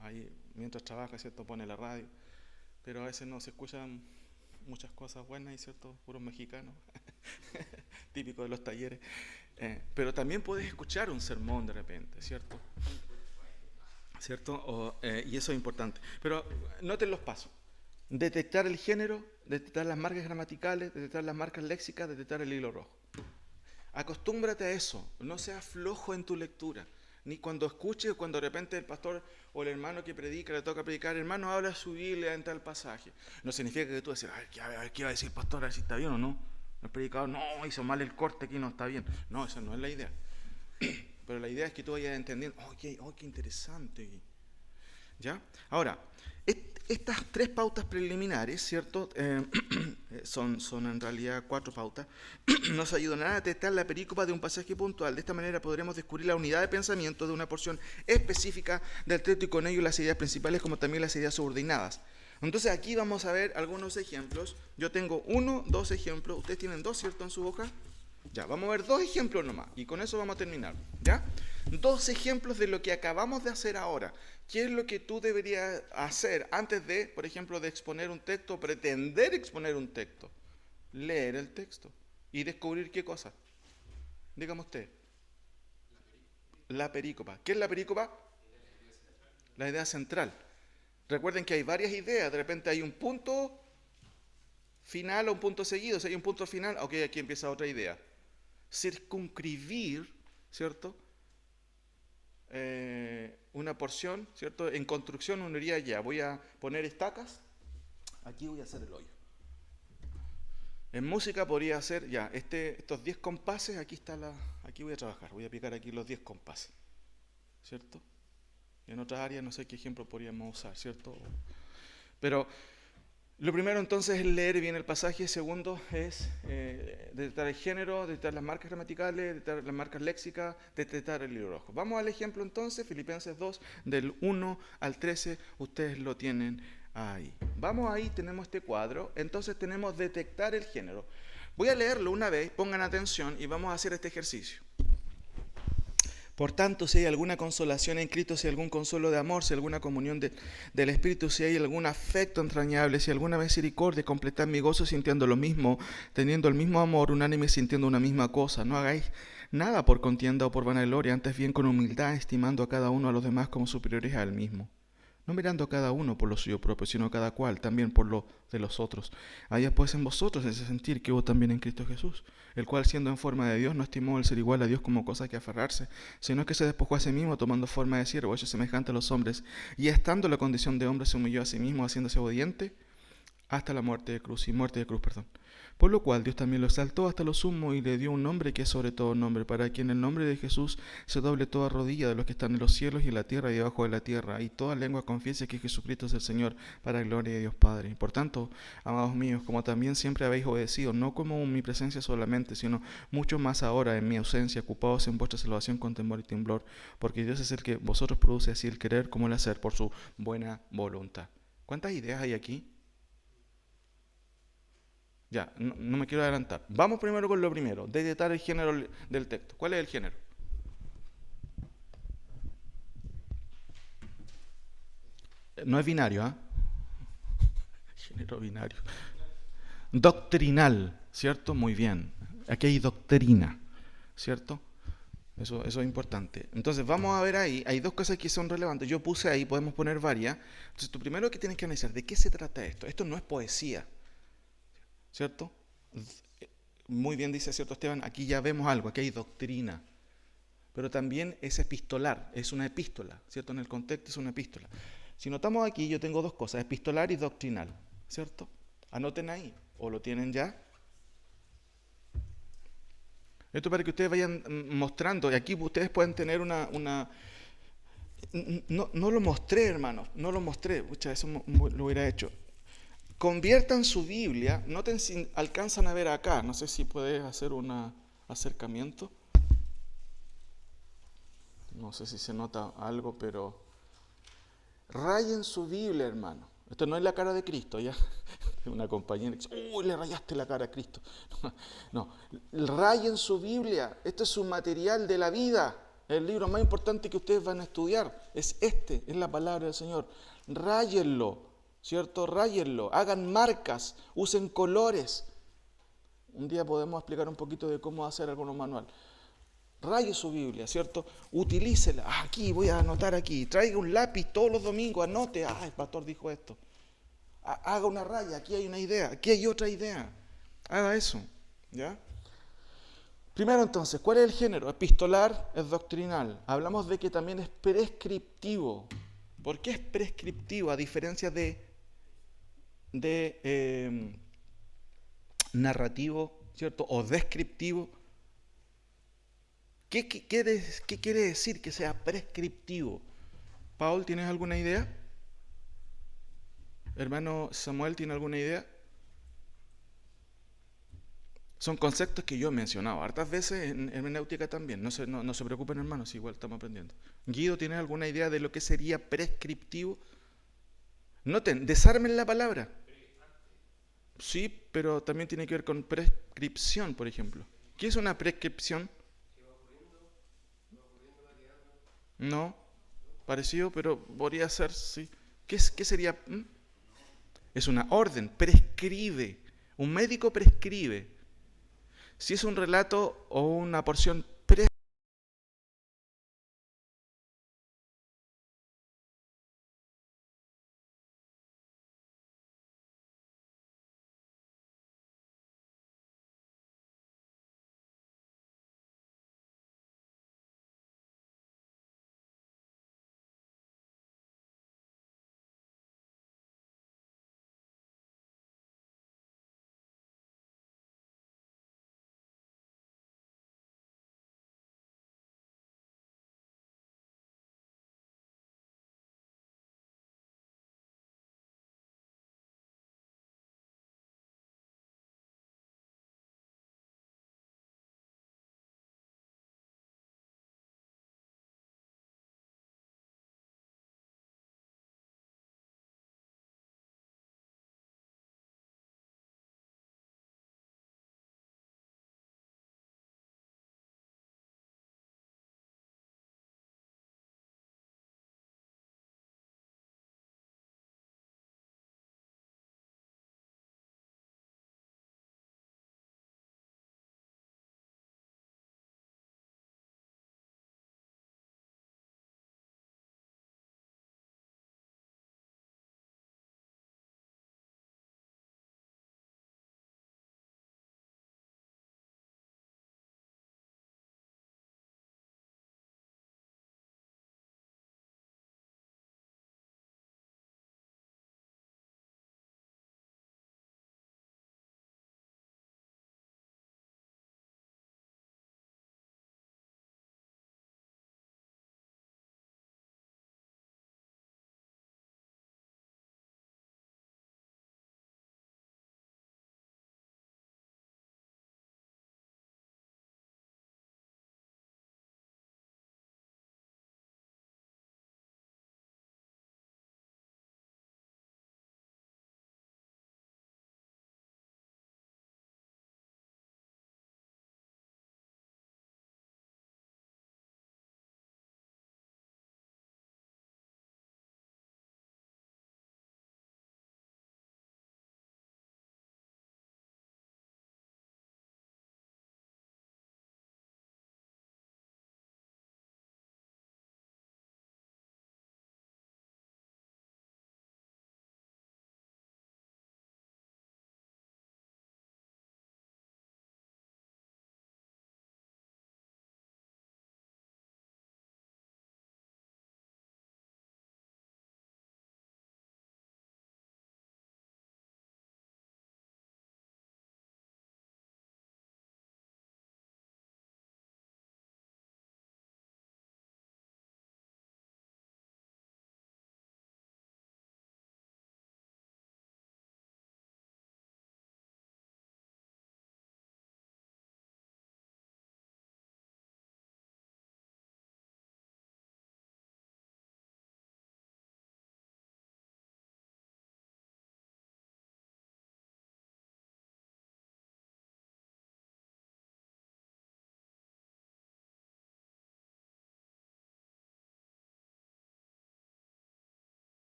B: ahí mientras trabaja, ¿cierto? Pone la radio. Pero a veces no se escuchan muchas cosas buenas, y cierto, puros mexicanos, típico de los talleres. Pero también puedes escuchar un sermón de repente, ¿cierto? Y eso es importante. Pero noten los pasos. Detectar el género, detectar las marcas gramaticales, detectar las marcas léxicas, detectar el hilo rojo. Acostúmbrate a eso, no seas flojo en tu lectura. Ni cuando escuches, cuando de repente el pastor o el hermano que predica, le toca predicar, hermano, habla su Biblia en tal pasaje. No significa que tú decís, a ver, ¿qué va a decir el pastor? A ver si está bien o no. El predicador, no, hizo mal el corte, aquí no está bien. No, esa no es la idea. Pero la idea es que tú vayas entendiendo, qué interesante. ¿Ya? Ahora, estas 3 pautas preliminares, ¿cierto? Son en realidad 4 pautas, nos ayudarán a detectar la perícopa de un pasaje puntual. De esta manera podremos descubrir la unidad de pensamiento de una porción específica del texto y con ello las ideas principales como también las ideas subordinadas. Entonces aquí vamos a ver algunos ejemplos. Yo tengo 1, 2 ejemplos. Ustedes tienen 2, ¿cierto? En su hoja. Ya, vamos a ver 2 ejemplos nomás y con eso vamos a terminar. ¿Ya? 2 ejemplos de lo que acabamos de hacer ahora. ¿Qué es lo que tú deberías hacer antes de, por ejemplo, de exponer un texto o pretender exponer un texto? Leer el texto y descubrir qué cosa. Dígame usted. La perícopa. ¿Qué es la perícopa? La idea central. Recuerden que hay varias ideas. De repente hay un punto final o un punto seguido. Si hay un punto final, ok, aquí empieza otra idea. Circunscribir, ¿cierto? Una porción, ¿cierto? En construcción uno diría ya, voy a poner estacas, aquí voy a hacer el hoyo. En música podría hacer ya, estos 10 compases, aquí voy a trabajar, voy a aplicar aquí los 10 compases, ¿cierto? En otras áreas no sé qué ejemplo podríamos usar, ¿cierto? Pero lo primero entonces es leer bien el pasaje. Segundo es detectar el género, detectar las marcas gramaticales, detectar las marcas léxicas, detectar el libro rojo. Vamos al ejemplo entonces, Filipenses 2, del 1 al 13, ustedes lo tienen ahí. Vamos ahí, tenemos este cuadro, entonces tenemos detectar el género. Voy a leerlo una vez, pongan atención y vamos a hacer este ejercicio. Por tanto, si hay alguna consolación en Cristo, si hay algún consuelo de amor, si hay alguna comunión del Espíritu, si hay algún afecto entrañable, si hay alguna misericordia, completad mi gozo sintiendo lo mismo, teniendo el mismo amor, unánime sintiendo una misma cosa. No hagáis nada por contienda o por vanagloria, antes bien con humildad, estimando a cada uno a los demás como superiores a él mismo. No mirando a cada uno por lo suyo propio, sino cada cual también por lo de los otros. Haya pues en vosotros ese sentir que hubo también en Cristo Jesús, el cual siendo en forma de Dios no estimó el ser igual a Dios como cosa que aferrarse, sino que se despojó a sí mismo tomando forma de siervo, hecho semejante a los hombres, y estando en la condición de hombre se humilló a sí mismo, haciéndose obediente hasta la muerte de cruz, Por lo cual Dios también lo exaltó hasta lo sumo y le dio un nombre que es sobre todo nombre, para que en el nombre de Jesús se doble toda rodilla de los que están en los cielos y en la tierra y debajo de la tierra, y toda lengua confiese que Jesucristo es el Señor, para gloria de Dios Padre. Por tanto, amados míos, como también siempre habéis obedecido, no como en mi presencia solamente, sino mucho más ahora en mi ausencia, ocupados en vuestra salvación con temor y temblor, porque Dios es el que vosotros produce así el querer como el hacer por su buena voluntad. ¿Cuántas ideas hay aquí? Ya, no me quiero adelantar. Vamos primero con lo primero, detectar el género del texto. ¿Cuál es el género? No es binario, ¿ah? Género binario. Doctrinal, ¿cierto? Muy bien. Aquí hay doctrina, ¿cierto? Eso es importante. Entonces vamos a ver ahí, hay 2 cosas que son relevantes. Yo puse ahí, podemos poner varias. Entonces tú primero que tienes que analizar, ¿de qué se trata esto? Esto no es poesía, ¿cierto? Muy bien dice, ¿cierto, Esteban? Aquí ya vemos algo, aquí hay doctrina. Pero también es epistolar, es una epístola, ¿cierto? En el contexto es una epístola. Si notamos aquí, yo tengo 2 cosas, epistolar y doctrinal, ¿cierto? Anoten ahí, o lo tienen ya. Esto para que ustedes vayan mostrando, y aquí ustedes pueden tener una... No lo mostré, hermanos, no lo mostré, pucha, eso lo hubiera hecho. Conviertan su Biblia, noten si alcanzan a ver acá, no sé si puedes hacer un acercamiento. No sé si se nota algo, pero rayen su Biblia, hermano. Esto no es la cara de Cristo, ya. Una compañera dice, uy, le rayaste la cara a Cristo. No, rayen su Biblia. Esto es su material de la vida. El libro más importante que ustedes van a estudiar es es la palabra del Señor. Ráyenlo. ¿Cierto? Ráyenlo, hagan marcas, usen colores. Un día podemos explicar un poquito de cómo hacer algunos manual. Raye su Biblia, ¿cierto? Utilícela. Aquí, voy a anotar aquí. Traiga un lápiz todos los domingos, anote. El pastor dijo esto. Haga una raya, aquí hay una idea, aquí hay otra idea. Haga eso, ¿ya? Primero entonces, ¿cuál es el género? Epistolar es doctrinal. Hablamos de que también es prescriptivo. ¿Por qué es prescriptivo a diferencia de narrativo, ¿cierto? O descriptivo. ¿Qué quiere decir que sea prescriptivo? Paul, ¿tienes alguna idea? Hermano Samuel, ¿tiene alguna idea? Son conceptos que yo he mencionado hartas veces en hermenéutica también. No se preocupen, hermanos, igual estamos aprendiendo. Guido, ¿tienes alguna idea de lo que sería prescriptivo? Noten, desarmen la palabra. Sí, pero también tiene que ver con prescripción, por ejemplo. ¿Qué es una prescripción? No, parecido, pero podría ser, sí. ¿Qué sería? Es una orden, prescribe. Un médico prescribe. Si es un relato o una porción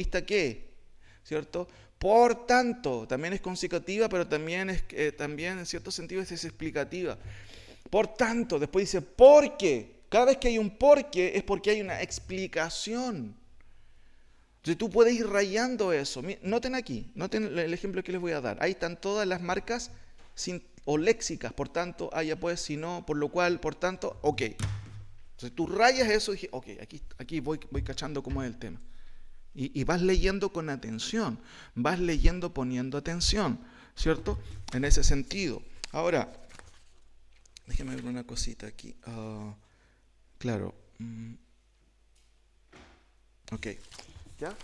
B: ¿Vista qué? ¿Cierto? Por tanto, también es consecutiva, pero también en cierto sentido es explicativa. Por tanto, después dice, porque. Cada vez que hay un porque es porque hay una explicación. Entonces tú puedes ir rayando eso. Noten aquí, noten el ejemplo que les voy a dar. Ahí están todas las marcas o léxicas, por tanto, haya pues, si no, por lo cual, por tanto, ok. Entonces tú rayas eso y dije, ok, aquí voy cachando cómo es el tema. Y vas leyendo con atención, vas leyendo poniendo atención, ¿cierto? En ese sentido. Ahora, déjeme ver una cosita aquí. Claro. Ok. ¿Ya?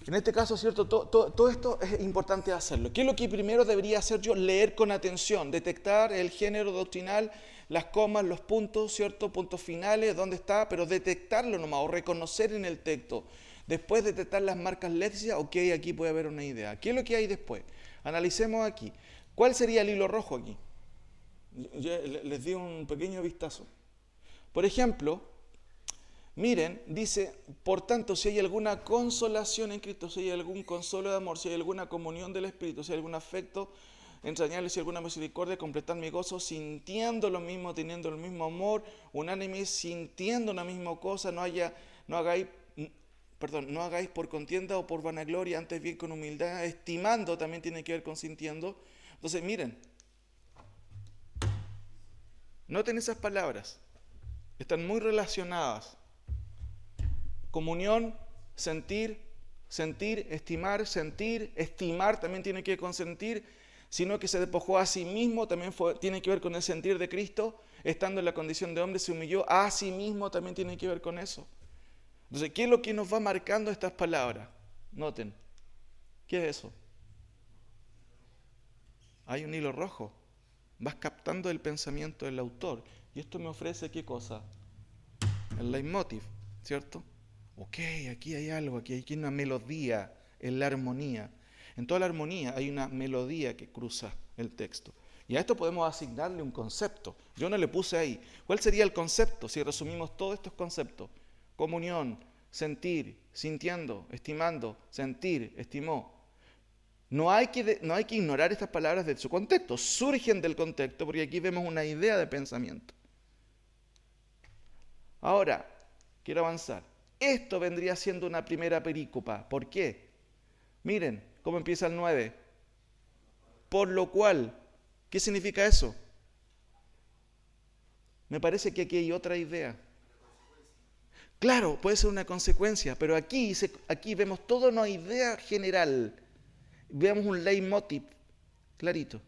B: En este caso, ¿cierto? Todo esto es importante hacerlo. ¿Qué es lo que primero debería hacer yo? Leer con atención, detectar el género doctrinal, las comas, los puntos, ¿cierto? Puntos finales, dónde está, pero detectarlo nomás o reconocer en el texto. Después detectar las marcas léxicas, ok, aquí puede haber una idea. ¿Qué es lo que hay después? Analicemos aquí. ¿Cuál sería el hilo rojo aquí? Yo les di un pequeño vistazo. Por ejemplo, miren, dice, por tanto, si hay alguna consolación en Cristo, si hay algún consuelo de amor, si hay alguna comunión del Espíritu, si hay algún afecto entrañable, si hay alguna misericordia, completad mi gozo, sintiendo lo mismo, teniendo el mismo amor, unánime, sintiendo una misma cosa, no hagáis por contienda o por vanagloria, antes bien con humildad, estimando, también tiene que ver con sintiendo. Entonces, miren, noten esas palabras, están muy relacionadas. Comunión, sentir, estimar también tiene que ver con sentir, sino que se despojó a sí mismo, también tiene que ver con el sentir de Cristo, estando en la condición de hombre se humilló a sí mismo, también tiene que ver con eso. Entonces, ¿qué es lo que nos va marcando estas palabras? Noten, ¿qué es eso? Hay un hilo rojo, vas captando el pensamiento del autor, y esto me ofrece ¿qué cosa? El leitmotiv, ¿cierto? Ok, aquí hay algo, aquí hay una melodía en la armonía. En toda la armonía hay una melodía que cruza el texto. Y a esto podemos asignarle un concepto. Yo no le puse ahí. ¿Cuál sería el concepto si resumimos todos estos conceptos? Comunión, sentir, sintiendo, estimando, sentir, estimó. No hay que ignorar estas palabras de su contexto. Surgen del contexto porque aquí vemos una idea de pensamiento. Ahora, quiero avanzar. Esto vendría siendo una primera perícopa. ¿Por qué? Miren cómo empieza el 9. Por lo cual, ¿qué significa eso? Me parece que aquí hay otra idea. Claro, puede ser una consecuencia, pero aquí vemos toda una idea general. Vemos un leitmotiv clarito.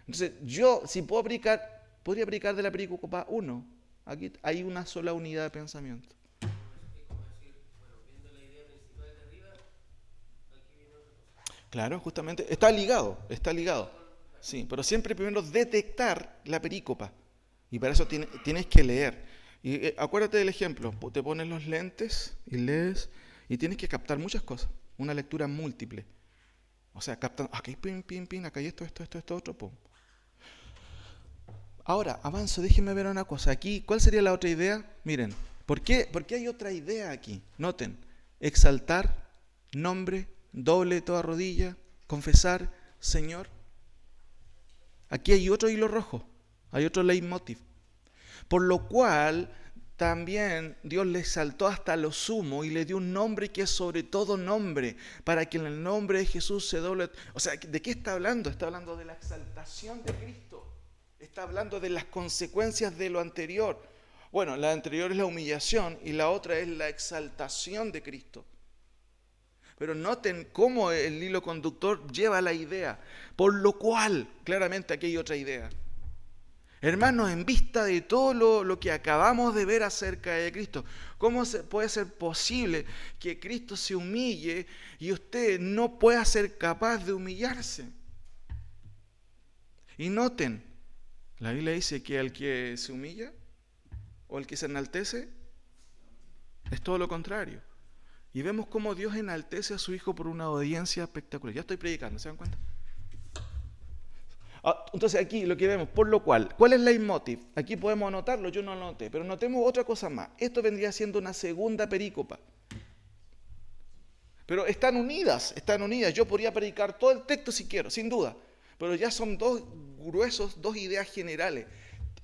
B: Entonces, yo, si podría aplicar de la perícopa 1. Aquí hay una sola unidad de pensamiento. Claro, justamente, está ligado. Sí, pero siempre primero detectar la perícopa. Y para eso tienes que leer. Y acuérdate del ejemplo, te pones los lentes y lees y tienes que captar muchas cosas. Una lectura múltiple. O sea, captan, aquí hay pin, acá hay esto, otro, pum. Ahora, avanzo, déjenme ver una cosa. Aquí, ¿cuál sería la otra idea? Miren, ¿por qué hay otra idea aquí? Noten, exaltar, nombre, doble toda rodilla, confesar, Señor. Aquí hay otro hilo rojo, hay otro leitmotiv. Por lo cual, también Dios le exaltó hasta lo sumo y le dio un nombre que es sobre todo nombre, para que en el nombre de Jesús se doble. O sea, ¿de qué está hablando? Está hablando de la exaltación de Cristo. Está hablando de las consecuencias de lo anterior. Bueno, la anterior es la humillación y la otra es la exaltación de Cristo. Pero noten cómo el hilo conductor lleva la idea. Por lo cual, claramente aquí hay otra idea. Hermanos, en vista de todo lo que acabamos de ver acerca de Cristo, ¿cómo puede ser posible que Cristo se humille y usted no pueda ser capaz de humillarse? Y noten, la Biblia dice que el que se humilla o el que se enaltece es todo lo contrario. Y vemos cómo Dios enaltece a su Hijo por una obediencia espectacular. Ya estoy predicando, ¿se dan cuenta? Entonces aquí lo que vemos, por lo cual, ¿cuál es el leitmotiv? Aquí podemos anotarlo, yo no lo anoté, pero notemos otra cosa más. Esto vendría siendo una segunda perícopa. Pero están unidas, están unidas. Yo podría predicar todo el texto si quiero, sin duda. Pero ya son dos gruesos, dos ideas generales.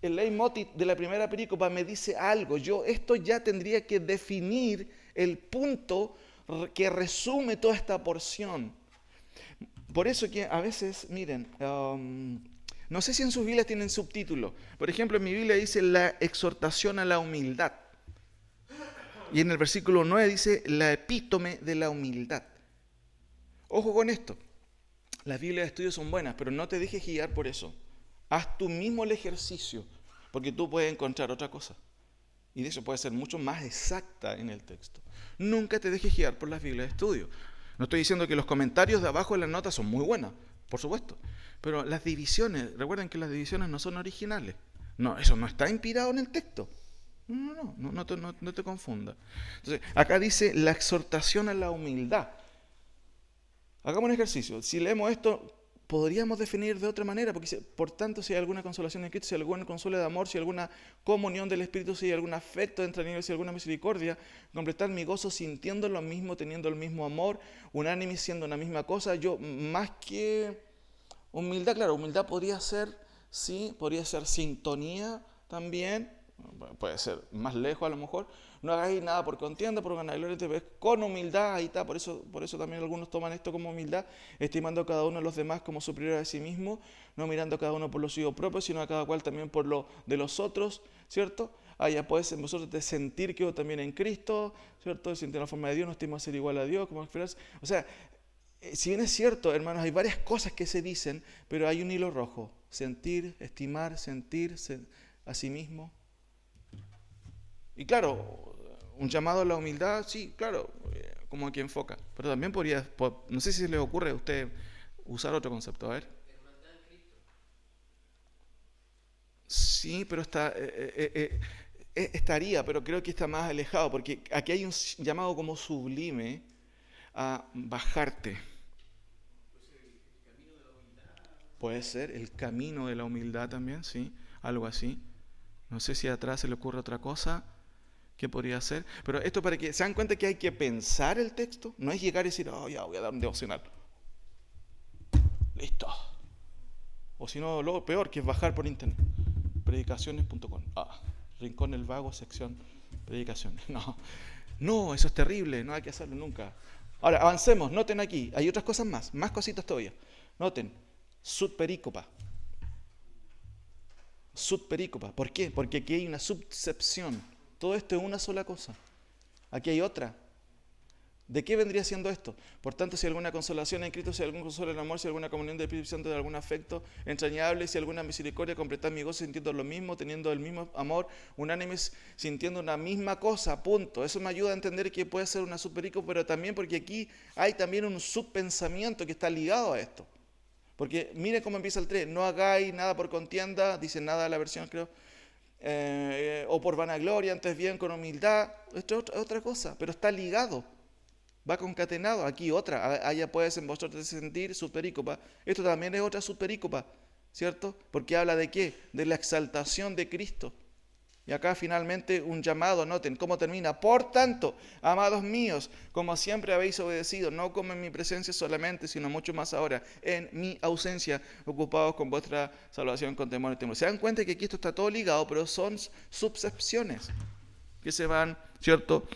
B: El leitmotiv de la primera perícopa me dice algo. Esto ya tendría que definir el punto que resume toda esta porción. Por eso que a veces, miren, no sé si en sus Biblias tienen subtítulos. Por ejemplo, en mi Biblia dice la exhortación a la humildad. Y en el versículo 9 dice la epítome de la humildad. Ojo con esto. Las Biblias de estudio son buenas, pero no te dejes guiar por eso. Haz tú mismo el ejercicio, porque tú puedes encontrar otra cosa. Y de eso puede ser mucho más exacta en el texto. Nunca te dejes guiar por las Biblias de estudio. No estoy diciendo que los comentarios de abajo de las notas son muy buenas, por supuesto. Pero las divisiones, recuerden que las divisiones no son originales. No, eso no está inspirado en el texto. No te confunda. Entonces, acá dice la exhortación a la humildad. Hagamos un ejercicio. Si leemos esto, podríamos definir de otra manera, porque dice, por tanto, si hay alguna consolación en Cristo, si hay algún consuelo de amor, si hay alguna comunión del Espíritu, si hay algún afecto entrañable, si hay alguna misericordia, completar mi gozo sintiendo lo mismo, teniendo el mismo amor, unánime siendo una misma cosa. Yo, más que humildad, claro, humildad podría ser, sí, podría ser sintonía también, puede ser más lejos a lo mejor. No hagáis nada por contienda, por vanagloria, con humildad, ahí está, por eso también algunos toman esto como humildad, estimando a cada uno de los demás como superior a sí mismo, no mirando a cada uno por lo suyo propio, sino a cada cual también por lo de los otros, ¿cierto? Ya podéis en vosotros de sentir que yo también en Cristo, ¿cierto? Sentir la forma de Dios, no estima ser igual a Dios, como esperarse. O sea, si bien es cierto, hermanos, hay varias cosas que se dicen, pero hay un hilo rojo. Sentir, estimar, sentirse a sí mismo. Y claro, un llamado a la humildad, sí, claro, como que enfoca. Pero también no sé si se les ocurre a usted usar otro concepto, a ver. Sí, pero estaría, pero creo que está más alejado, porque aquí hay un llamado como sublime a bajarte. Puede ser el camino de la humildad también, sí, algo así. No sé si atrás se le ocurre otra cosa que podría ser. Pero esto para que se dan cuenta que hay que pensar el texto. No es llegar y decir, oh, ya voy a dar un devocional. Listo. O si no, lo peor que es bajar por internet. Predicaciones.com. Rincón el Vago, sección predicaciones. No, eso es terrible. No hay que hacerlo nunca. Ahora, avancemos. Noten aquí. Hay otras cosas más cositas todavía. Noten. Subperícopa. Subperícopa. ¿Por qué? Porque aquí hay una subcepción. Todo esto es una sola cosa. Aquí hay otra. ¿De qué vendría siendo esto? Por tanto, si alguna consolación en Cristo, si algún consuelo en amor, si alguna comunión de Espíritu Santo, de algún afecto entrañable, si alguna misericordia, completar mi gozo sintiendo lo mismo, teniendo el mismo amor, unánimes, sintiendo una misma cosa, punto. Eso me ayuda a entender que puede ser una superícopa, pero también porque aquí hay también un subpensamiento que está ligado a esto. Porque mire cómo empieza el 3, no hagáis nada por contienda, dice nada la versión creo, o por vanagloria, antes bien con humildad, esto es otra cosa, pero está ligado. Va concatenado, aquí otra, allá puedes en vosotros sentir subperícopa. Esto también es otra subperícopa, ¿cierto? Porque habla de qué? De la exaltación de Cristo. Y acá finalmente un llamado, noten cómo termina. Por tanto, amados míos, como siempre habéis obedecido, no como en mi presencia solamente, sino mucho más ahora, en mi ausencia, ocupados con vuestra salvación con temor y temor. Se dan cuenta que aquí esto está todo ligado, pero son subcepciones que se van, ¿cierto?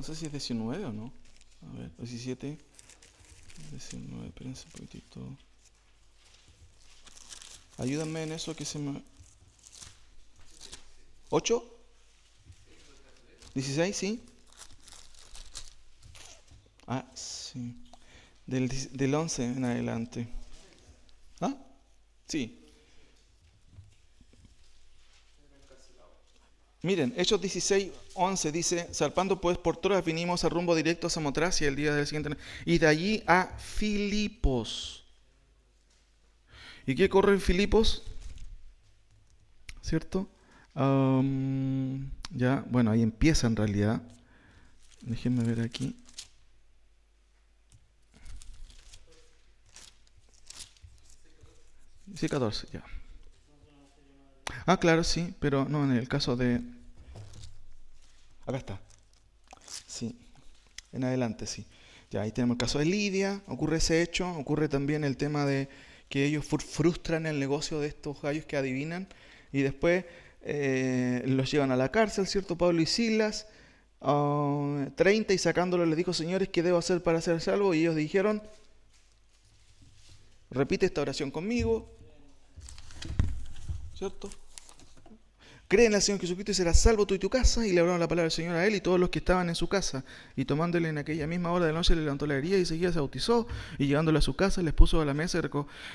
B: No sé si es 19 o no. A ver, 17, 19, espérense un poquitito. Ayúdenme en eso que se me... ¿8? ¿16? Sí. Ah, sí. Del 11 en adelante. ¿Ah? Sí. Miren, Hechos 16, 11 dice, salpando pues por Troas vinimos a rumbo directo a Samotracia el día del siguiente, y de allí a Filipos. ¿Y qué corre en Filipos? ¿Cierto? Ya, bueno, ahí empieza en realidad. Déjenme ver aquí. Sí, 14, ya. Ah, claro, sí, pero no, en el caso de... Acá está. Sí, en adelante, sí. Ya, ahí tenemos el caso de Lidia, ocurre ese hecho, ocurre también el tema de que ellos frustran el negocio de estos gallos que adivinan y después los llevan a la cárcel, ¿cierto? Pablo y Silas, 30 y sacándolos les dijo, señores, ¿qué debo hacer para ser salvo? Y ellos dijeron, repite esta oración conmigo, ¿cierto? Cree en el Señor Jesucristo y serás salvo tú y tu casa. Y le hablaron la palabra del Señor a él y todos los que estaban en su casa. Y tomándole en aquella misma hora de la noche le levantó la herida y seguía se bautizó. Y llegándole a su casa les puso a la mesa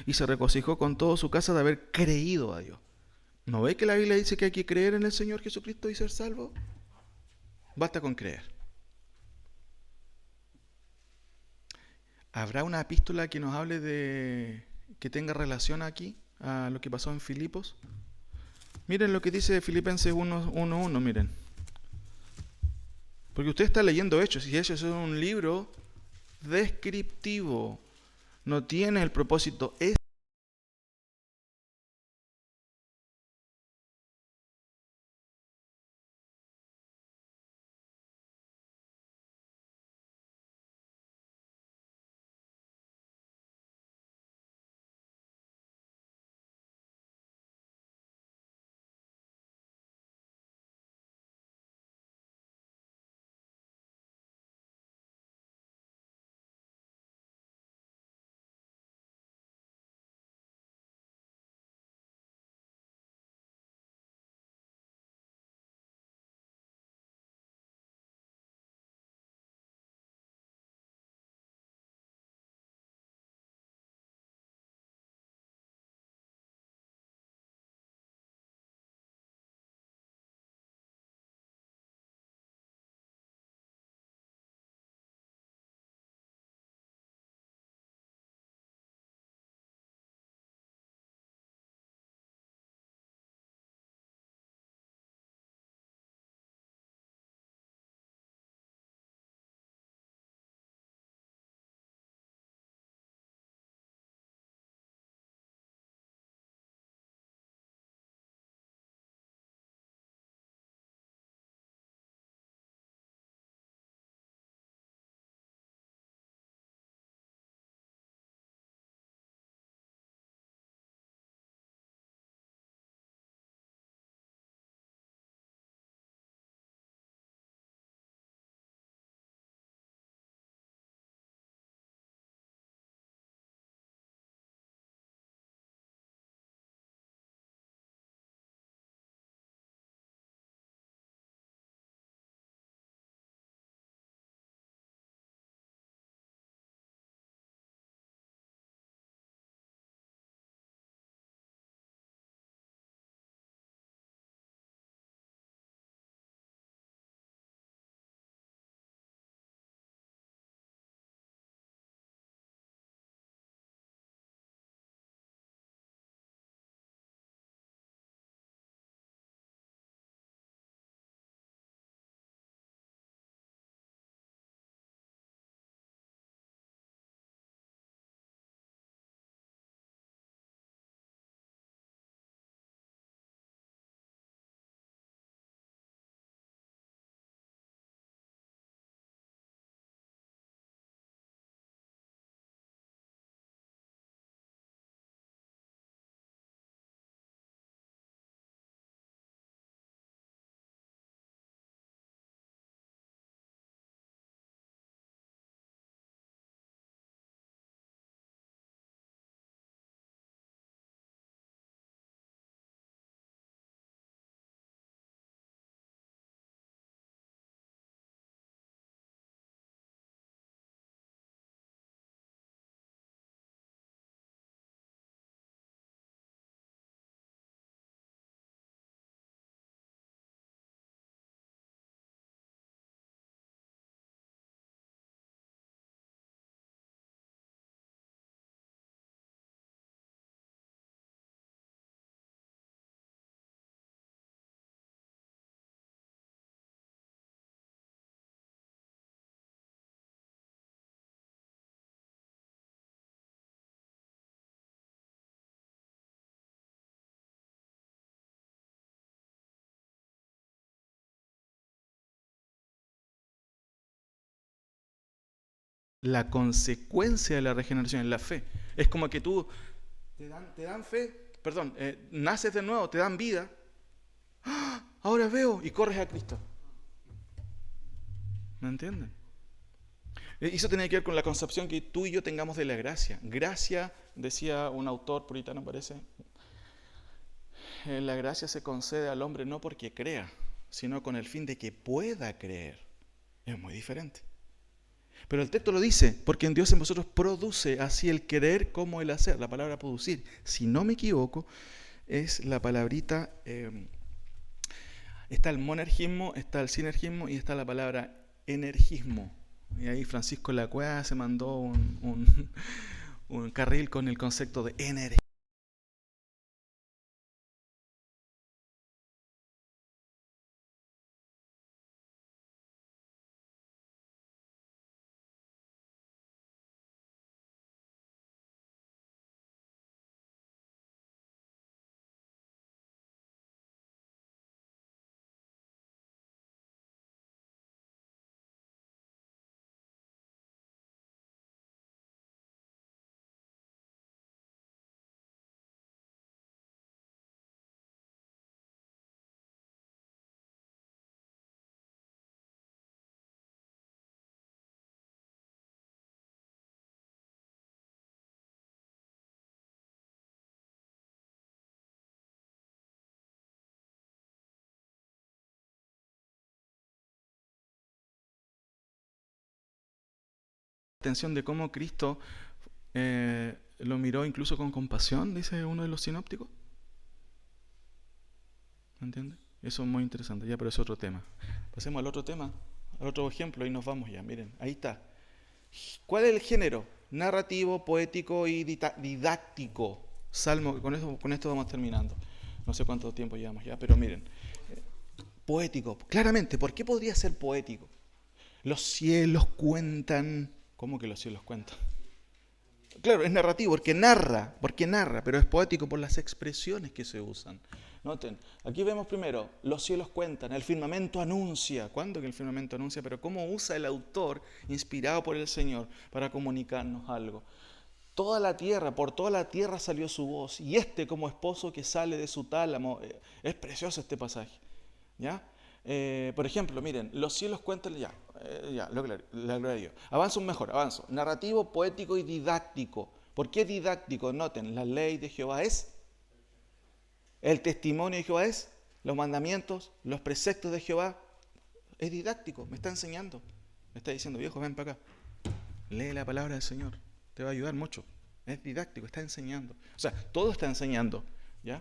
B: y se regocijó con toda su casa de haber creído a Dios. ¿No ve que la Biblia dice que hay que creer en el Señor Jesucristo y ser salvo? Basta con creer. ¿Habrá una epístola que nos hable de que tenga relación aquí a lo que pasó en Filipos? Miren lo que dice Filipenses 1:1, miren. Porque usted está leyendo Hechos y Hechos es un libro descriptivo. No tiene el propósito la consecuencia de la regeneración es la fe. Es como que tú te dan fe, perdón, naces de nuevo, te dan vida. ¡Ah! Ahora veo y corres a Cristo. ¿Me entienden? Eso tiene que ver con la concepción que tú y yo tengamos de la gracia. Gracia, decía un autor puritano, parece, la gracia se concede al hombre no porque crea, sino con el fin de que pueda creer. Es muy diferente. Pero el texto lo dice, porque en Dios en vosotros produce así el querer como el hacer. La palabra producir, si no me equivoco, es la palabrita, está el monergismo, está el sinergismo y está la palabra energismo. Y ahí Francisco Lacroix se mandó un carril con el concepto de energía. Atención de cómo Cristo lo miró incluso con compasión, dice uno de los sinópticos. ¿Me entiendes? Eso es muy interesante, ya, pero es otro tema. Pasemos al otro tema, al otro ejemplo y nos vamos ya. Miren, ahí está. ¿Cuál es el género? Narrativo, poético y didáctico. Salmo, con esto vamos terminando. No sé cuánto tiempo llevamos ya, pero miren. Poético, claramente, ¿por qué podría ser poético? Los cielos cuentan. ¿Cómo que los cielos cuentan? Claro, es narrativo porque narra, pero es poético por las expresiones que se usan. Noten, aquí vemos primero, los cielos cuentan, el firmamento anuncia. ¿Cuándo que el firmamento anuncia? Pero cómo usa el autor, inspirado por el Señor, para comunicarnos algo. Por toda la tierra salió su voz, y como esposo que sale de su tálamo. Es precioso este pasaje, ¿ya? Por ejemplo, miren, los cielos cuentan, la gloria de Dios. Avanzo. Narrativo, poético y didáctico. ¿Por qué didáctico? Noten, la ley de Jehová es, el testimonio de Jehová es, los mandamientos, los preceptos de Jehová, es didáctico, me está enseñando. Me está diciendo, viejo, ven para acá, lee la palabra del Señor, te va a ayudar mucho. Es didáctico, está enseñando. O sea, todo está enseñando, ¿ya?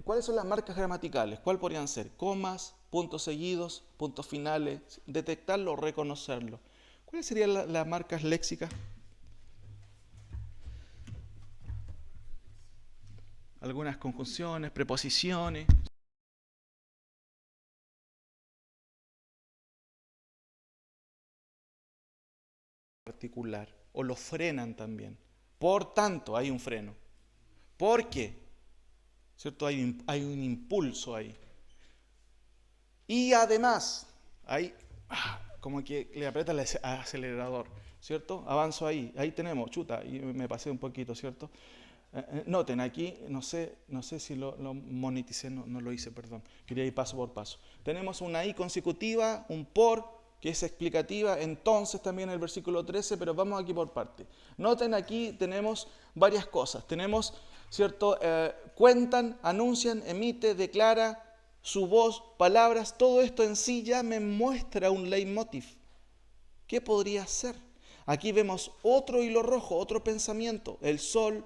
B: ¿Cuáles son las marcas gramaticales? ¿Cuál podrían ser? Comas, puntos seguidos, puntos finales, detectarlo o reconocerlo. ¿Cuáles serían las marcas léxicas? Algunas conjunciones, preposiciones. Particular. O lo frenan también. Por tanto, hay un freno. ¿Por qué? ¿Cierto? Hay un impulso ahí. Y además, hay como que le aprieta el acelerador, ¿cierto? Avanzo ahí tenemos, y me pasé un poquito, ¿cierto? Noten, aquí, no sé si lo moneticé, no lo hice, perdón, quería ir paso por paso. Tenemos una I consecutiva, un por, que es explicativa, entonces también el versículo 13, pero vamos aquí por parte. Noten, aquí tenemos varias cosas, tenemos, ¿cierto? Cuentan, anuncian, emite, declara, su voz, palabras, todo esto en sí ya me muestra un leitmotiv. ¿Qué podría ser? Aquí vemos otro hilo rojo, otro pensamiento. El sol,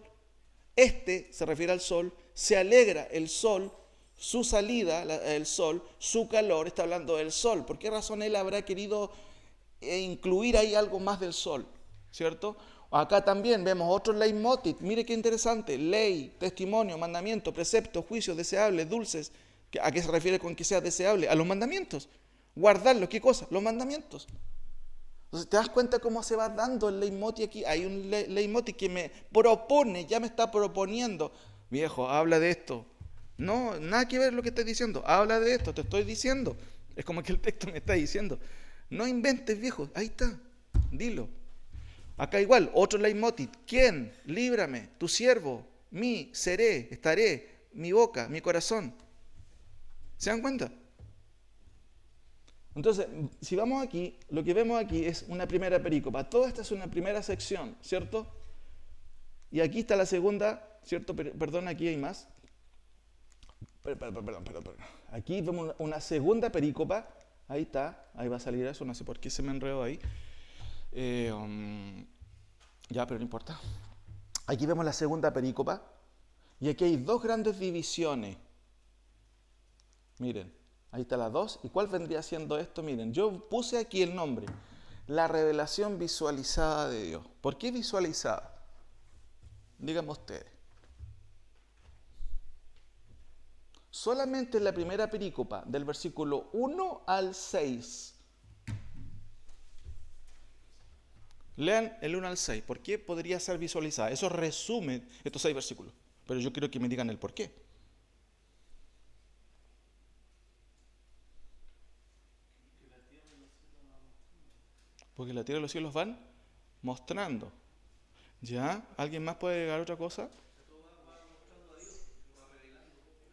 B: se refiere al sol, se alegra el sol, su salida, el sol, su calor, está hablando del sol. ¿Por qué razón él habrá querido incluir ahí algo más del sol? ¿Cierto? Acá también vemos otro leitmotiv. Mire qué interesante. Ley, testimonio, mandamiento, precepto, juicios, deseables, dulces. ¿A qué se refiere con que sea deseable? A los mandamientos. Guardarlos, ¿qué cosa? Los mandamientos. Entonces, ¿te das cuenta cómo se va dando el leitmotiv aquí? Hay un leitmotiv que me propone, ya me está proponiendo. Viejo, habla de esto. No, nada que ver lo que estoy diciendo. Habla de esto, te estoy diciendo. Es como que el texto me está diciendo. No inventes, viejo. Ahí está. Dilo. Acá igual, otro leitmotiv. ¿Quién? Líbrame, tu siervo, mí, seré, estaré, mi boca, mi corazón. ¿Se dan cuenta? Entonces, si vamos aquí, lo que vemos aquí es una primera perícopa. Toda esta es una primera sección, ¿cierto? Y aquí está la segunda, ¿cierto? Perdón, aquí hay más. Perdón. Aquí vemos una segunda perícopa. Ahí está, ahí va a salir eso, no sé por qué se me enredó ahí. Ya, pero no importa. Aquí vemos la segunda perícopa. Y aquí hay dos grandes divisiones. Miren, ahí está las dos. ¿Y cuál vendría siendo esto? Miren, yo puse aquí el nombre. La revelación visualizada de Dios. ¿Por qué visualizada? Díganme ustedes. Solamente en la primera perícopa, del versículo 1 al 6. Lean el 1 al 6. ¿Por qué podría ser visualizada? Eso resume estos 6 versículos. Pero yo quiero que me digan el por qué. Porque la tierra y los cielos van mostrando. ¿Ya? ¿Alguien más puede agregar otra cosa?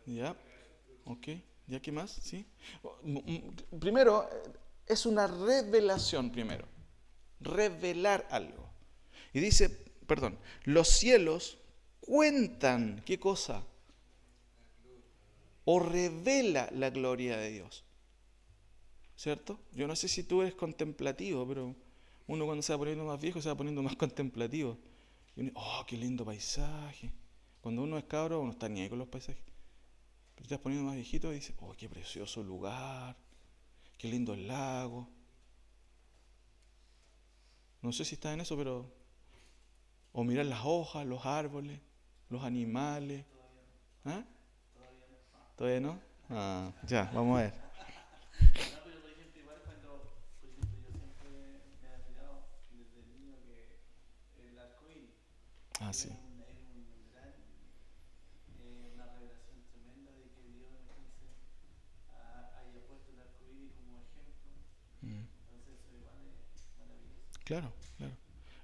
B: ¿Ya? Ok. ¿Ya qué más? ¿Sí? Primero, es una revelación primero. Revelar algo. Y dice, perdón, los cielos cuentan, ¿qué cosa? O revela la gloria de Dios. ¿Cierto? Yo no sé si tú eres contemplativo, pero uno cuando se va poniendo más viejo se va poniendo más contemplativo. Y uno, oh, qué lindo paisaje. Cuando uno es cabro, uno está ni ahí con los paisajes. Pero te vas poniendo más viejito y dices, oh, qué precioso lugar, qué lindo el lago. No sé si está en eso, pero... O mirar las hojas, los árboles, los animales. ¿Ah? ¿Todavía no? Ah, ya, vamos a ver.
A: No, pero por ejemplo, igual cuando, por ejemplo, yo siempre me he admirado desde niño que el arco iris
B: Ah,
A: es
B: sí.
A: un gran, una revelación tremenda de que Dios, imagínense, haya puesto el arco iris como ejemplo.
B: Mm,
A: Entonces, eso igual es maravilloso.
B: claro, claro.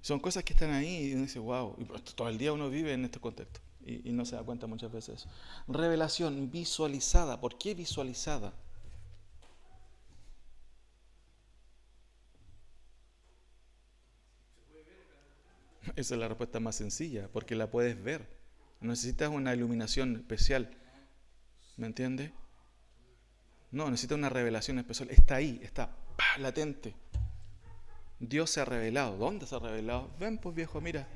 B: Son cosas que están ahí y uno dice, wow. Y todo el día uno vive en este contexto y no se da cuenta muchas veces de eso. Revelación visualizada. ¿Por qué visualizada? Esa es la respuesta más sencilla, porque la puedes ver. No necesitas una iluminación especial. ¿Me entiendes? No, necesitas una revelación especial. Está ahí, está latente. Dios se ha revelado. ¿Dónde se ha revelado? Ven, pues viejo, mira.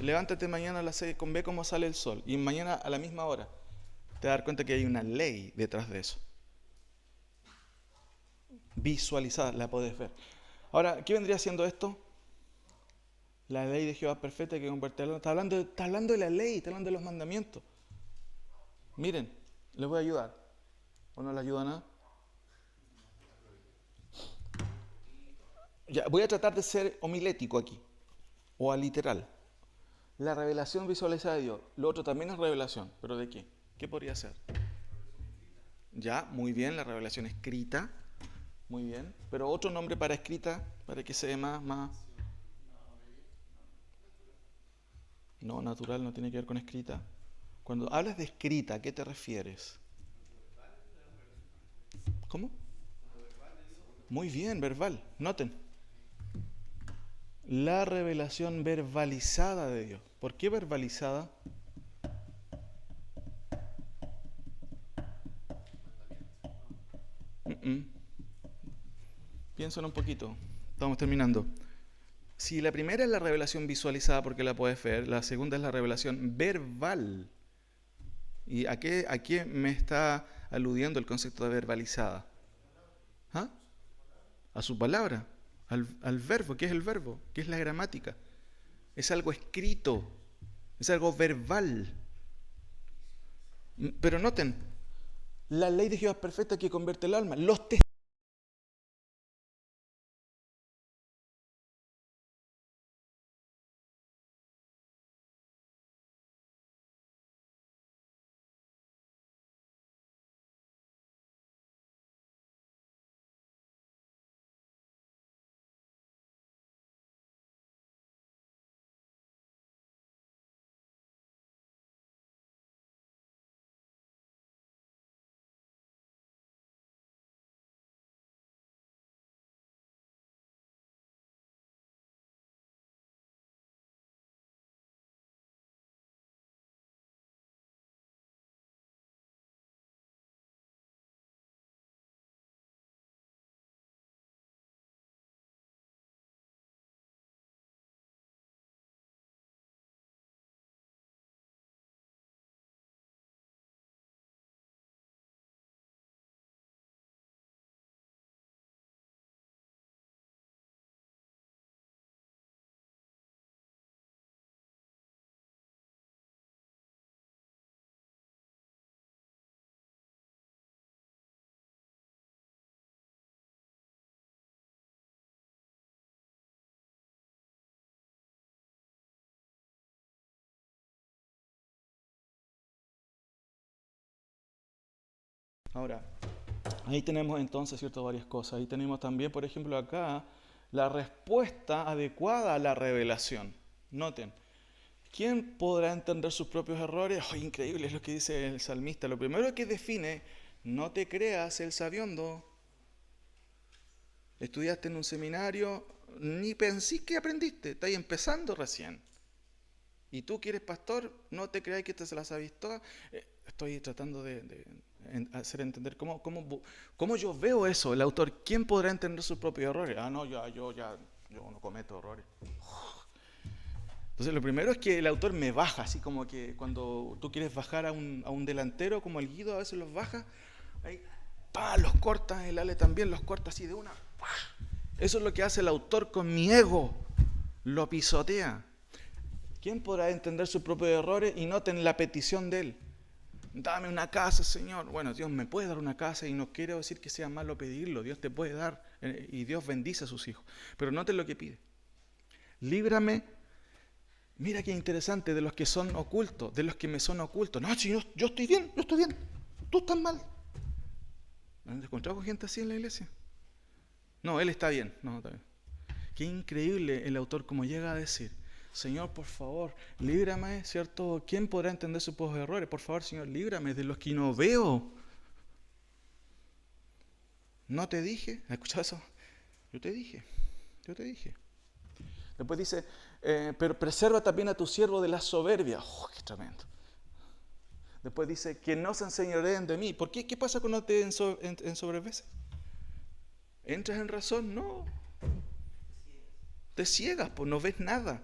B: Levántate mañana a las 6, ve cómo sale el sol. Y mañana a la misma hora. Te vas a dar cuenta que hay una ley detrás de eso. Visualizada, la podés ver. Ahora, ¿qué vendría siendo esto? La ley de Jehová perfecta que convertirla. Está hablando de la ley, está hablando de los mandamientos. Miren, les voy a ayudar. ¿O no les ayuda nada? Ya, voy a tratar de ser homilético aquí. O aliteral. La revelación visualizada de Dios. Lo otro también es revelación. ¿Pero de qué? ¿Qué podría ser? Ya, muy bien, la revelación escrita. Muy bien. Pero otro nombre para escrita, para que sea más... No, natural no tiene que ver con escrita. Cuando hablas de escrita, ¿a qué te refieres? ¿Cómo? Muy bien, verbal. Noten. La revelación verbalizada de Dios. ¿Por qué verbalizada? Mm-mm. Piénsalo un poquito. Estamos terminando. Si la primera es la revelación visualizada porque la puedes ver, la segunda es la revelación verbal. ¿Y a qué me está aludiendo el concepto de verbalizada? ¿Ah? A su palabra, al verbo. ¿Qué es el verbo? ¿Qué es la gramática? Es algo escrito, es algo verbal. Pero noten, la ley de Jehová es perfecta que convierte el alma. Los Ahora, ahí tenemos entonces, ¿cierto?, varias cosas. Ahí tenemos también, por ejemplo, acá, la respuesta adecuada a la revelación. Noten, ¿quién podrá entender sus propios errores? Oh, increíble es lo que dice el salmista. Lo primero que define, no te creas el sabiondo. Estudiaste en un seminario, ni pensís que aprendiste, estáis empezando recién. Y tú que eres pastor, no te creáis que te se las sabéis todas. Estoy tratando de hacer entender cómo yo veo eso. El autor, ¿quién podrá entender sus propios errores? Ah, no, yo no cometo errores. Entonces, lo primero es que el autor me baja, así como que cuando tú quieres bajar a un delantero, como el Guido a veces los baja, ahí, pa, los corta, el Ale también los corta así de una. Pa. Eso es lo que hace el autor con mi ego, lo pisotea. ¿Quién podrá entender sus propios errores? Y noten la petición de él. Dame una casa, Señor. Bueno, Dios me puede dar una casa y no quiero decir que sea malo pedirlo. Dios te puede dar y Dios bendice a sus hijos. Pero noten lo que pide. Líbrame. Mira qué interesante, de los que son ocultos, de los que me son ocultos. No, si yo estoy bien, yo estoy bien. Tú estás mal. ¿Han encontrado gente así en la iglesia? No, él está bien. No, está bien. Qué increíble el autor como llega a decir, Señor, por favor, líbrame, ¿cierto? ¿Quién podrá entender sus propios errores? Por favor, Señor, líbrame de los que no veo. ¿No te dije? ¿Has escuchado eso? Yo te dije, yo te dije. Después dice, pero preserva también a tu siervo de la soberbia. ¡Oh, qué tremendo! Después dice, que no se enseñoreen de mí. ¿Por qué? ¿Qué pasa cuando te ensobreveces? ¿Entras en razón? No. Te ciegas, pues no ves nada.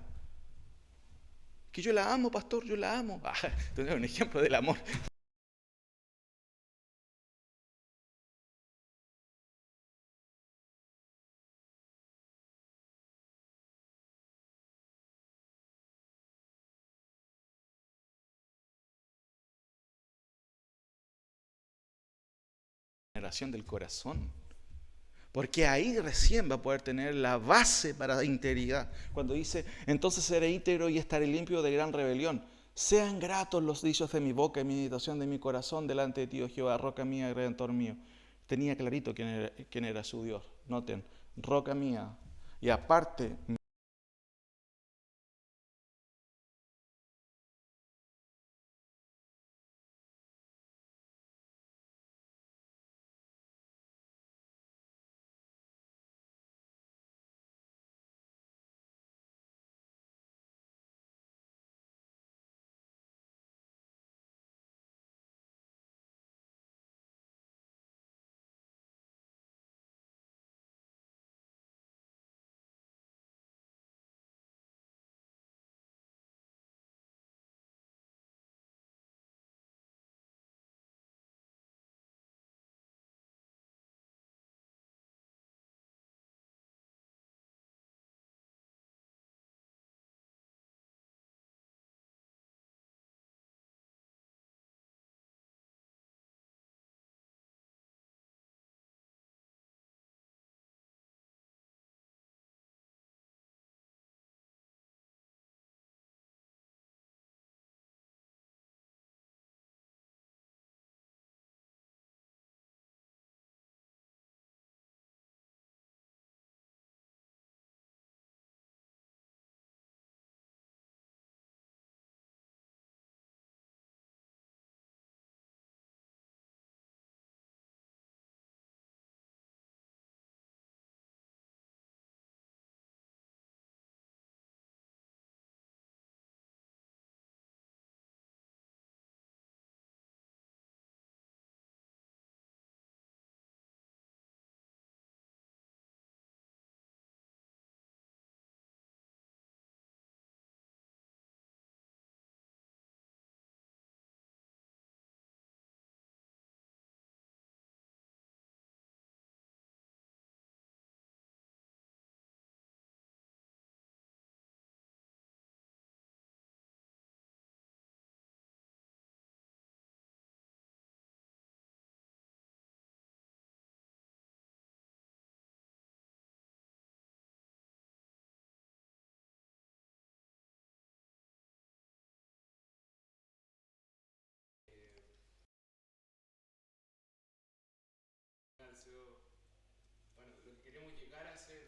B: Que yo la amo, pastor, yo la amo. Ah, tener un ejemplo del amor. Generación del corazón. Porque ahí recién va a poder tener la base para la integridad. Cuando dice, entonces seré íntegro y estaré limpio de gran rebelión. Sean gratos los dichos de mi boca y meditación de mi corazón delante de ti, oh Jehová, roca mía y redentor mío. Tenía clarito quién era su Dios. Noten, roca mía. Y aparte,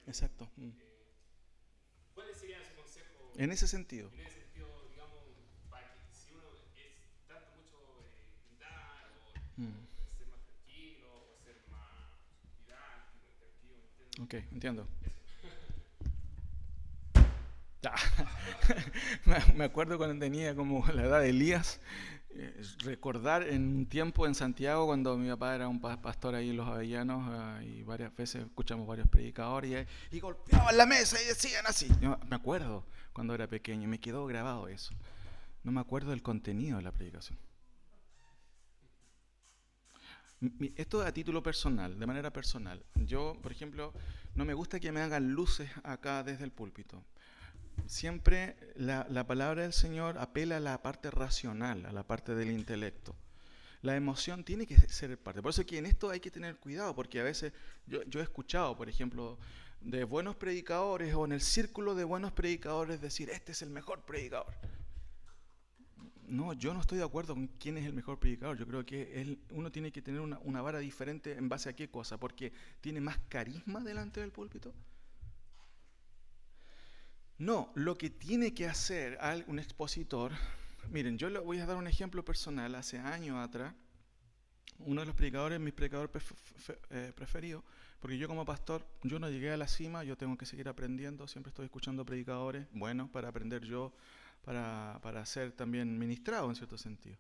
B: Exacto.
C: ¿Cuáles serían sus consejos
B: En ese sentido.
C: en ese sentido, digamos, para que si uno es tanto mucho gritar
B: Mm.
C: o ser más tranquilo o ser más didáctico, interactivo, ¿entiendes?
B: Ok, entiendo.
C: Eso.
B: Me acuerdo cuando tenía como la edad de Elías, recordar en un tiempo en Santiago cuando mi papá era un pastor ahí en Los Avellanos, y varias veces escuchamos varios predicadores y golpeaban la mesa y decían así. Yo me acuerdo cuando era pequeño y me quedó grabado eso. No me acuerdo del contenido de la predicación. Esto a título personal, de manera personal. Yo, por ejemplo, no me gusta que me hagan luces acá desde el púlpito. Siempre la palabra del Señor apela a la parte racional, a la parte del intelecto. La emoción tiene que ser parte. Por eso es que en esto hay que tener cuidado, porque a veces yo he escuchado, por ejemplo, de buenos predicadores o en el círculo de buenos predicadores decir, este es el mejor predicador. No, yo no estoy de acuerdo con quién es el mejor predicador. Yo creo que uno tiene que tener una vara diferente en base a qué cosa, porque tiene más carisma delante del púlpito. No, lo que tiene que hacer un expositor, miren, yo le voy a dar un ejemplo personal. Hace años atrás, uno de los predicadores, mi predicador preferido, porque yo como pastor, yo no llegué a la cima, yo tengo que seguir aprendiendo, siempre estoy escuchando predicadores, bueno, para aprender yo, para ser también ministrado en cierto sentido.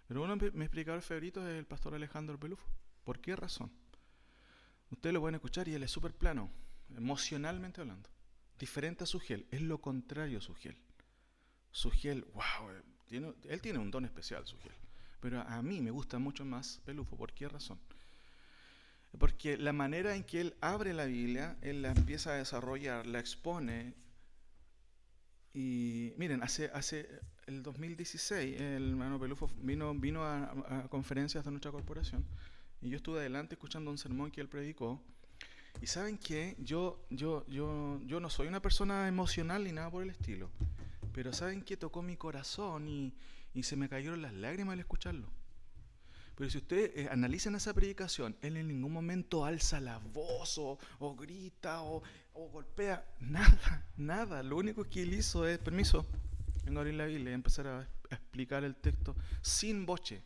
B: Pero uno de mis predicadores favoritos es el pastor Alejandro Pelufo. ¿Por qué razón? Ustedes lo pueden escuchar y él es súper plano, emocionalmente hablando. Diferente a Sugel, es lo contrario a Sugel. Sugel, wow, él tiene un don especial, Sugel. Pero a mí me gusta mucho más Pelufo. ¿Por qué razón? Porque la manera en que él abre la Biblia, él la empieza a desarrollar, la expone. Y miren, hace el 2016, el hermano Pelufo vino a conferencias de nuestra corporación. Y yo estuve adelante escuchando un sermón que él predicó. Y ¿saben qué? Yo no soy una persona emocional ni nada por el estilo. Pero ¿saben qué? Tocó mi corazón y se me cayeron las lágrimas al escucharlo. Pero si ustedes analizan esa predicación, él en ningún momento alza la voz o grita o golpea. Nada. Lo único que él hizo es, permiso, vengo a abrir la Biblia y empezar a explicar el texto sin boche.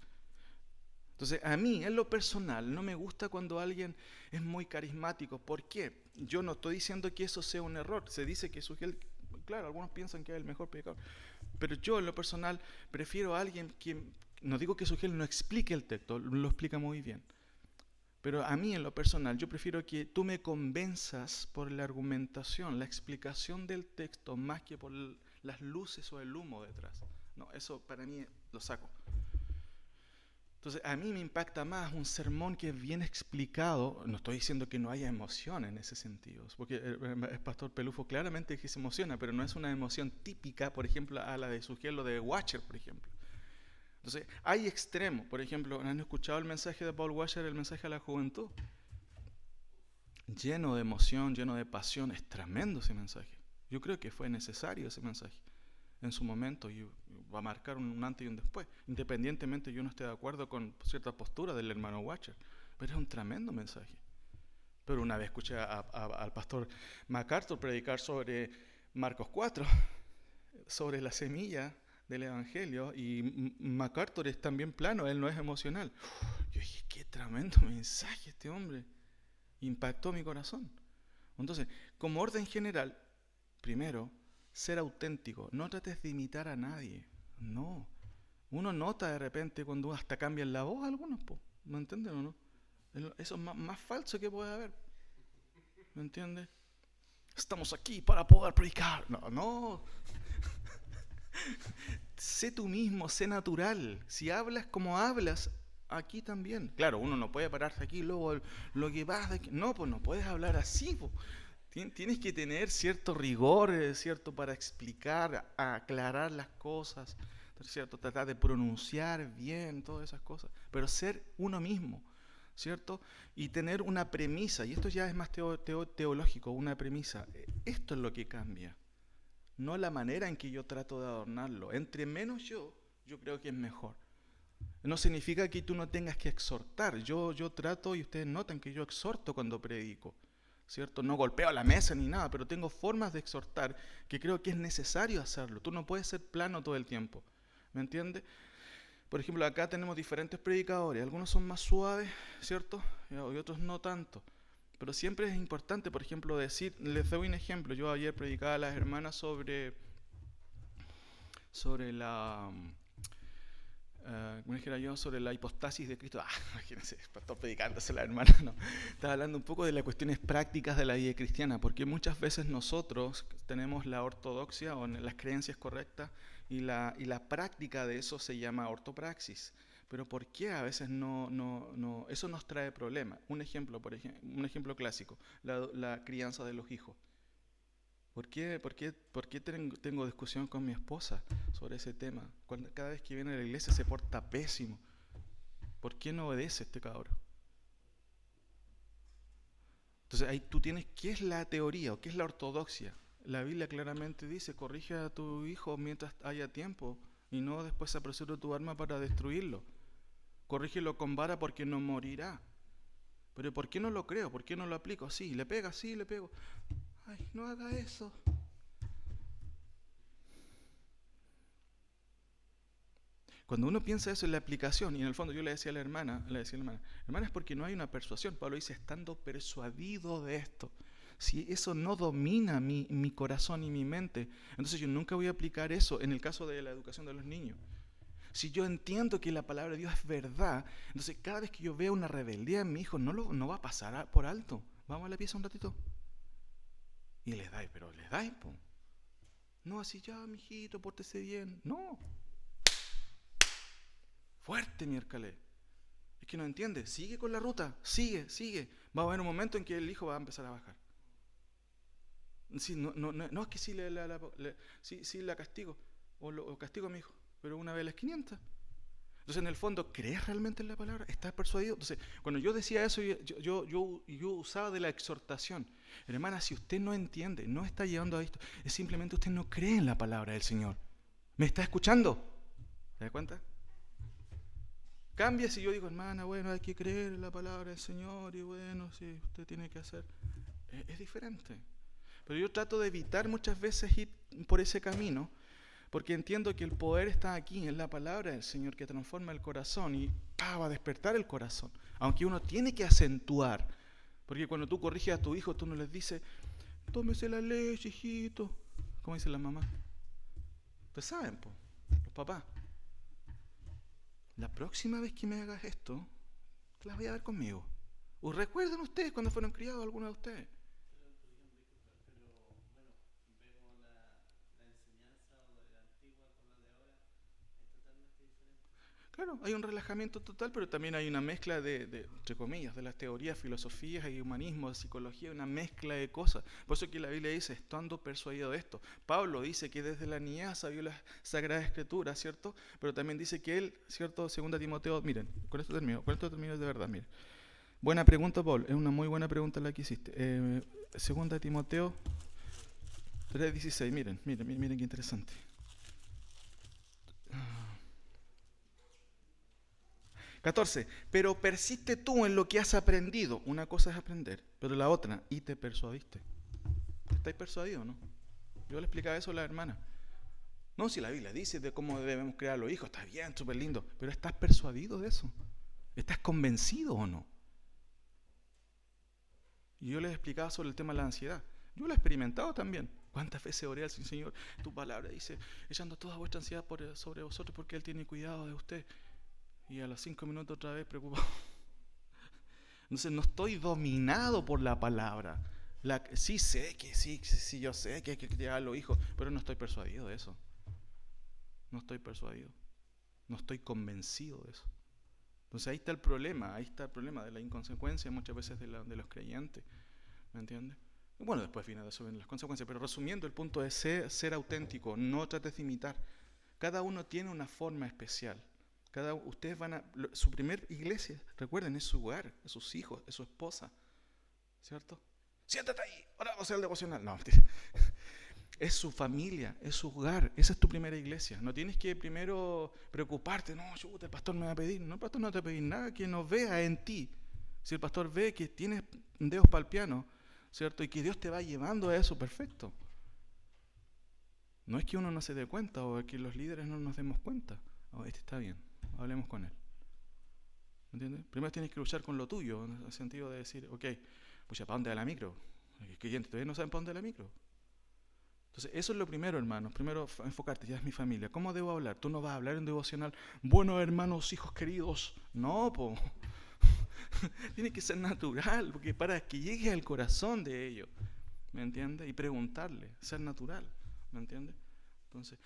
B: Entonces, a mí, en lo personal, no me gusta cuando alguien es muy carismático. ¿Por qué? Yo no estoy diciendo que eso sea un error. Se dice que Sugel, claro, algunos piensan que es el mejor predicador. Pero yo, en lo personal, prefiero a alguien que, no digo que Sugel no explique el texto, lo explica muy bien. Pero a mí, en lo personal, yo prefiero que tú me convenzas por la argumentación, la explicación del texto, más que por las luces o el humo detrás. No, eso para mí lo saco. Entonces, a mí me impacta más un sermón que es bien explicado. No estoy diciendo que no haya emoción en ese sentido, porque el pastor Pelufo claramente que se emociona, pero no es una emoción típica, por ejemplo, a la de Sugel o de Washer, por ejemplo. Entonces, hay extremos. Por ejemplo, ¿han escuchado el mensaje de Paul Washer, el mensaje a la juventud? Lleno de emoción, lleno de pasión. Es tremendo ese mensaje. Yo creo que fue necesario ese mensaje en su momento y va a marcar un antes y un después, independientemente yo no esté de acuerdo con cierta postura del hermano Watcher, pero es un tremendo mensaje. Pero una vez escuché al pastor MacArthur predicar sobre Marcos 4, sobre la semilla del evangelio, y MacArthur es también plano, él no es emocional. Yo dije, qué tremendo mensaje este hombre, impactó mi corazón. Entonces, como orden general, primero, ser auténtico, no trates de imitar a nadie, no. Uno nota de repente cuando hasta cambian la voz algunos, ¿me entienden o no? Eso es más falso que puede haber, ¿me entiendes? Estamos aquí para poder predicar. No. Sé tú mismo, sé natural. Si hablas como hablas, aquí también. Claro, uno no puede pararse aquí, luego lo que vas de aquí. No, pues no puedes hablar así, pues. Tienes que tener cierto rigor, ¿cierto? Para explicar, aclarar las cosas, ¿cierto? Tratar de pronunciar bien, todas esas cosas. Pero ser uno mismo, ¿cierto? Y tener una premisa, y esto ya es más teológico, una premisa. Esto es lo que cambia, no la manera en que yo trato de adornarlo. Entre menos yo creo que es mejor. No significa que tú no tengas que exhortar. Yo trato, y ustedes notan que yo exhorto cuando predico. ¿cierto? No golpeo la mesa ni nada, pero tengo formas de exhortar que creo que es necesario hacerlo. Tú no puedes ser plano todo el tiempo, ¿me entiendes? Por ejemplo, acá tenemos diferentes predicadores, algunos son más suaves, ¿cierto? Y otros no tanto. Pero siempre es importante, por ejemplo, decir, les doy un ejemplo. Yo ayer predicaba a las hermanas sobre la, ¿cómo dijera yo? Sobre la hipostasis de Cristo. Imagínense, el pastor predicándose a la hermana, no. Estaba hablando un poco de las cuestiones prácticas de la vida cristiana, porque muchas veces nosotros tenemos la ortodoxia o las creencias correctas y la práctica de eso se llama ortopraxis. Pero ¿por qué a veces no eso nos trae problemas? Un ejemplo clásico, la crianza de los hijos. ¿Por qué tengo discusión con mi esposa sobre ese tema? Cada vez que viene a la iglesia se porta pésimo. ¿Por qué no obedece este cabrón? Entonces ahí tú tienes, ¿qué es la teoría o qué es la ortodoxia? La Biblia claramente dice, corrige a tu hijo mientras haya tiempo y no después se apresure tu arma para destruirlo. Corrígelo con vara porque no morirá. Pero ¿por qué no lo creo? ¿Por qué no lo aplico? Sí, le pego. Ay, no haga eso. Cuando uno piensa eso en la aplicación, y en el fondo yo le decía a la hermana, hermana, es porque no hay una persuasión. Pablo dice, estando persuadido de esto. Si eso no domina mi corazón y mi mente, entonces yo nunca voy a aplicar eso en el caso de la educación de los niños. Si yo entiendo que la palabra de Dios es verdad, entonces cada vez que yo veo una rebeldía en mi hijo, no va a pasar por alto. Vamos a la pieza un ratito. Y les dais, po. No, así ya, mijito, pórtese bien. No. Fuerte, miércoles. Es que no entiende. Sigue con la ruta. Sigue. Va a haber un momento en que el hijo va a empezar a bajar. Sí, no es que sí la castigo. O castigo a mi hijo. Pero una vez a las 500. Entonces, en el fondo, ¿crees realmente en la palabra? ¿Estás persuadido? Entonces, cuando yo decía eso, yo usaba de la exhortación. Hermana, si usted no entiende, no está llevando a esto, es simplemente usted no cree en la palabra del Señor. ¿Me está escuchando? ¿Se da cuenta? Cambia si yo digo, hermana, bueno, hay que creer en la palabra del Señor y bueno, sí, usted tiene que hacer. Es diferente. Pero yo trato de evitar muchas veces ir por ese camino, porque entiendo que el poder está aquí, en la palabra del Señor, que transforma el corazón y va a despertar el corazón. Aunque uno tiene que acentuar, porque cuando tú corriges a tu hijo, tú no les dices, tómese la leche, hijito. ¿Cómo dice la mamá? Pues saben, los papás. La próxima vez que me hagas esto, las voy a ver conmigo. ¿O recuerdan ustedes cuando fueron criados algunos de ustedes? Claro, hay un relajamiento total, pero también hay una mezcla entre comillas, de las teorías, filosofías y humanismo, de psicología, una mezcla de cosas. Por eso que la Biblia dice, estando persuadido de esto. Pablo dice que desde la niñez sabió las Sagradas Escrituras, ¿cierto? Pero también dice que él, ¿cierto? 2 Timoteo, miren, con esto termino de verdad, miren. Buena pregunta, Paul, es una muy buena pregunta la que hiciste. 2 Timoteo 3:16, miren qué interesante. (14) Pero persiste tú en lo que has aprendido. Una cosa es aprender, pero la otra, y te persuadiste. ¿Estáis persuadidos, no? Yo le explicaba eso a la hermana. No, si la Biblia dice de cómo debemos crear a los hijos, está bien, súper lindo, pero ¿estás persuadido de eso? ¿Estás convencido o no? Y yo les explicaba sobre el tema de la ansiedad. Yo lo he experimentado también. ¿Cuántas veces oré al Señor? Tu palabra dice, echando toda vuestra ansiedad sobre vosotros porque Él tiene cuidado de usted. Y a los 5 minutos otra vez preocupado. Entonces no estoy dominado por la palabra. Sí sé que sí, yo sé que hay que criar a los hijos, pero no estoy persuadido de eso. No estoy persuadido. No estoy convencido de eso. Entonces ahí está el problema de la inconsecuencia muchas veces de los creyentes. ¿Me entiendes? Bueno, después vienen las consecuencias, pero resumiendo, el punto es ser auténtico, no trates de imitar. Cada uno tiene una forma especial. Ustedes su primer iglesia, recuerden, es su hogar, es sus hijos, es su esposa, ¿cierto? Siéntate ahí, ahora vamos a hacer el devocional. No, es su familia, es su hogar, esa es tu primera iglesia. No tienes que primero preocuparte, no, el pastor me va a pedir. No, el pastor no te va a pedir nada, que no vea en ti. Si el pastor ve que tienes dedos para el piano, ¿cierto? Y que Dios te va llevando a eso, perfecto. No es que uno no se dé cuenta o que los líderes no nos demos cuenta. Oh, este está bien, hablemos con él. ¿Entiendes? Primero tienes que luchar con lo tuyo, en el sentido de decir, ok, pucha, ¿para dónde va la micro? Es que todavía no saben para dónde va la micro. Entonces, eso es lo primero, hermanos. Primero, enfocarte, ya es mi familia. ¿Cómo debo hablar? Tú no vas a hablar en devocional, bueno, hermanos, hijos queridos. No, po. Tiene que ser natural, porque para que llegue al corazón de ellos, ¿me entiendes? Y preguntarle, ser natural, ¿me entiendes? Entonces,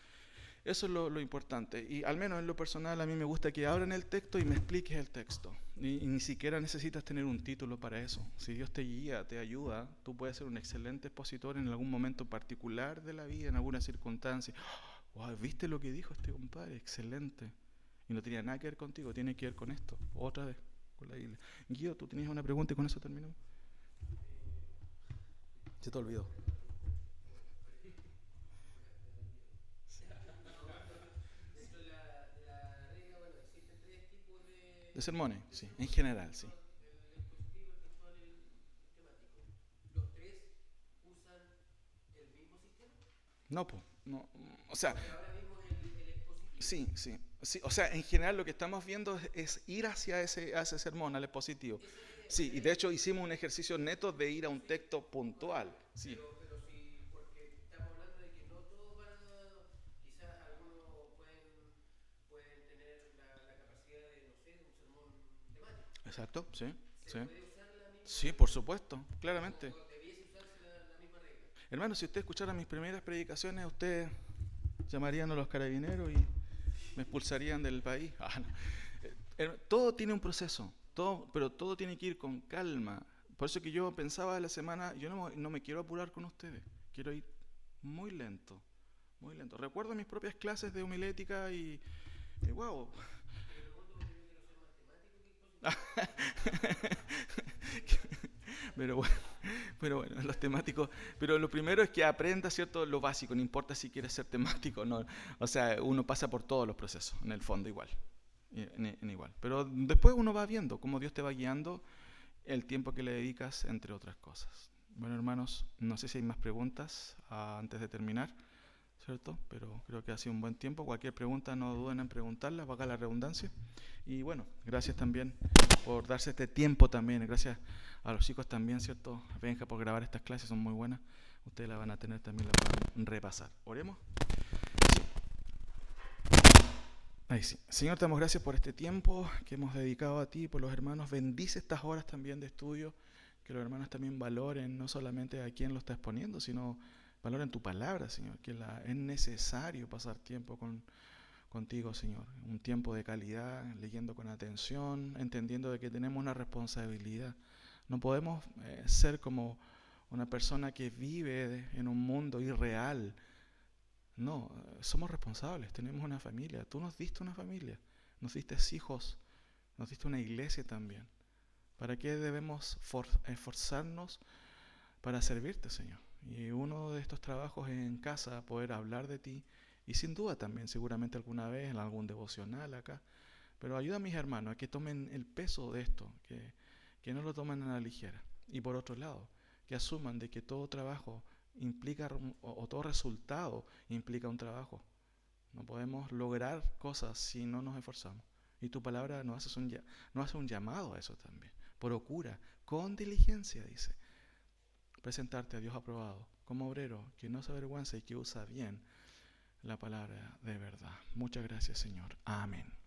B: eso es lo importante. Y al menos en lo personal, a mí me gusta que abran el texto y me expliques el texto. Y ni siquiera necesitas tener un título para eso. Si Dios te guía, te ayuda, tú puedes ser un excelente expositor en algún momento particular de la vida, en alguna circunstancia. Wow, ¿viste lo que dijo este compadre? Excelente. Y no tenía nada que ver contigo, tiene que ver con esto. Otra vez, con la Biblia. Guido, ¿tú tenías una pregunta y con eso terminamos? Se te olvidó. De sermones, sí, en general, sí.
D: El expositivo, el textual y el temático. ¿Los tres usan el mismo sistema?
B: No, pues, no, o sea,
D: Porque ahora vimos el expositivo.
B: sí, o sea, en general lo que estamos viendo es ir hacia ese sermón, al expositivo. Sí, y de hecho hicimos un ejercicio neto de ir a un texto puntual, sí.
D: Pero sí, porque estamos hablando de que no todos van a, quizás algunos pueden tener la capacidad de, no sé, de un sermón temático.
B: Exacto, sí,
D: ¿Se
B: sí.
D: puede usar la misma?
B: Sí, por supuesto, claramente.
D: ¿O debiese usarse la misma regla?
B: Hermano, si usted escuchara mis primeras predicaciones, usted llamarían a los carabineros y me expulsarían del país. No. Todo tiene un proceso, pero todo tiene que ir con calma. Por eso que yo pensaba la semana, yo no me quiero apurar con ustedes, quiero ir muy lento, muy lento. Recuerdo mis propias clases de homilética y wow. Pero bueno, los temáticos, pero lo primero es que aprenda, ¿cierto?, lo básico, no importa si quieres ser temático o no. O sea, uno pasa por todos los procesos, en el fondo igual. En igual. Pero después uno va viendo cómo Dios te va guiando el tiempo que le dedicas, entre otras cosas. Bueno, hermanos, no sé si hay más preguntas antes de terminar, ¿cierto? Pero creo que ha sido un buen tiempo. Cualquier pregunta, no duden en preguntarla, valga la redundancia. Y bueno, gracias también por darse este tiempo también. Gracias a los chicos también, ¿cierto? Benja, por grabar estas clases, son muy buenas. Ustedes la van a tener también, la van a repasar. ¿Oremos? Sí. Ahí sí. Señor, te damos gracias por este tiempo que hemos dedicado a ti, por los hermanos. Bendice estas horas también de estudio, que los hermanos también valoren no solamente a quien lo está exponiendo, sino valoren tu palabra, Señor, que es necesario pasar tiempo contigo, Señor. Un tiempo de calidad, leyendo con atención, entendiendo de que tenemos una responsabilidad. No podemos ser como una persona que vive en un mundo irreal. No, somos responsables, tenemos una familia. Tú nos diste una familia, nos diste hijos, nos diste una iglesia también. ¿Para qué debemos esforzarnos para servirte, Señor? Y uno de estos trabajos es en casa, poder hablar de ti. Y sin duda también, seguramente alguna vez en algún devocional acá. Pero ayuda a mis hermanos a que tomen el peso de esto, que no lo tomen a la ligera. Y por otro lado, que asuman de que todo trabajo implica, o todo resultado implica un trabajo. No podemos lograr cosas si no nos esforzamos. Y tu palabra nos hace un llamado a eso también. Procura, con diligencia, dice, presentarte a Dios aprobado, como obrero, que no se avergüenza y que usa bien la palabra de verdad. Muchas gracias, Señor. Amén.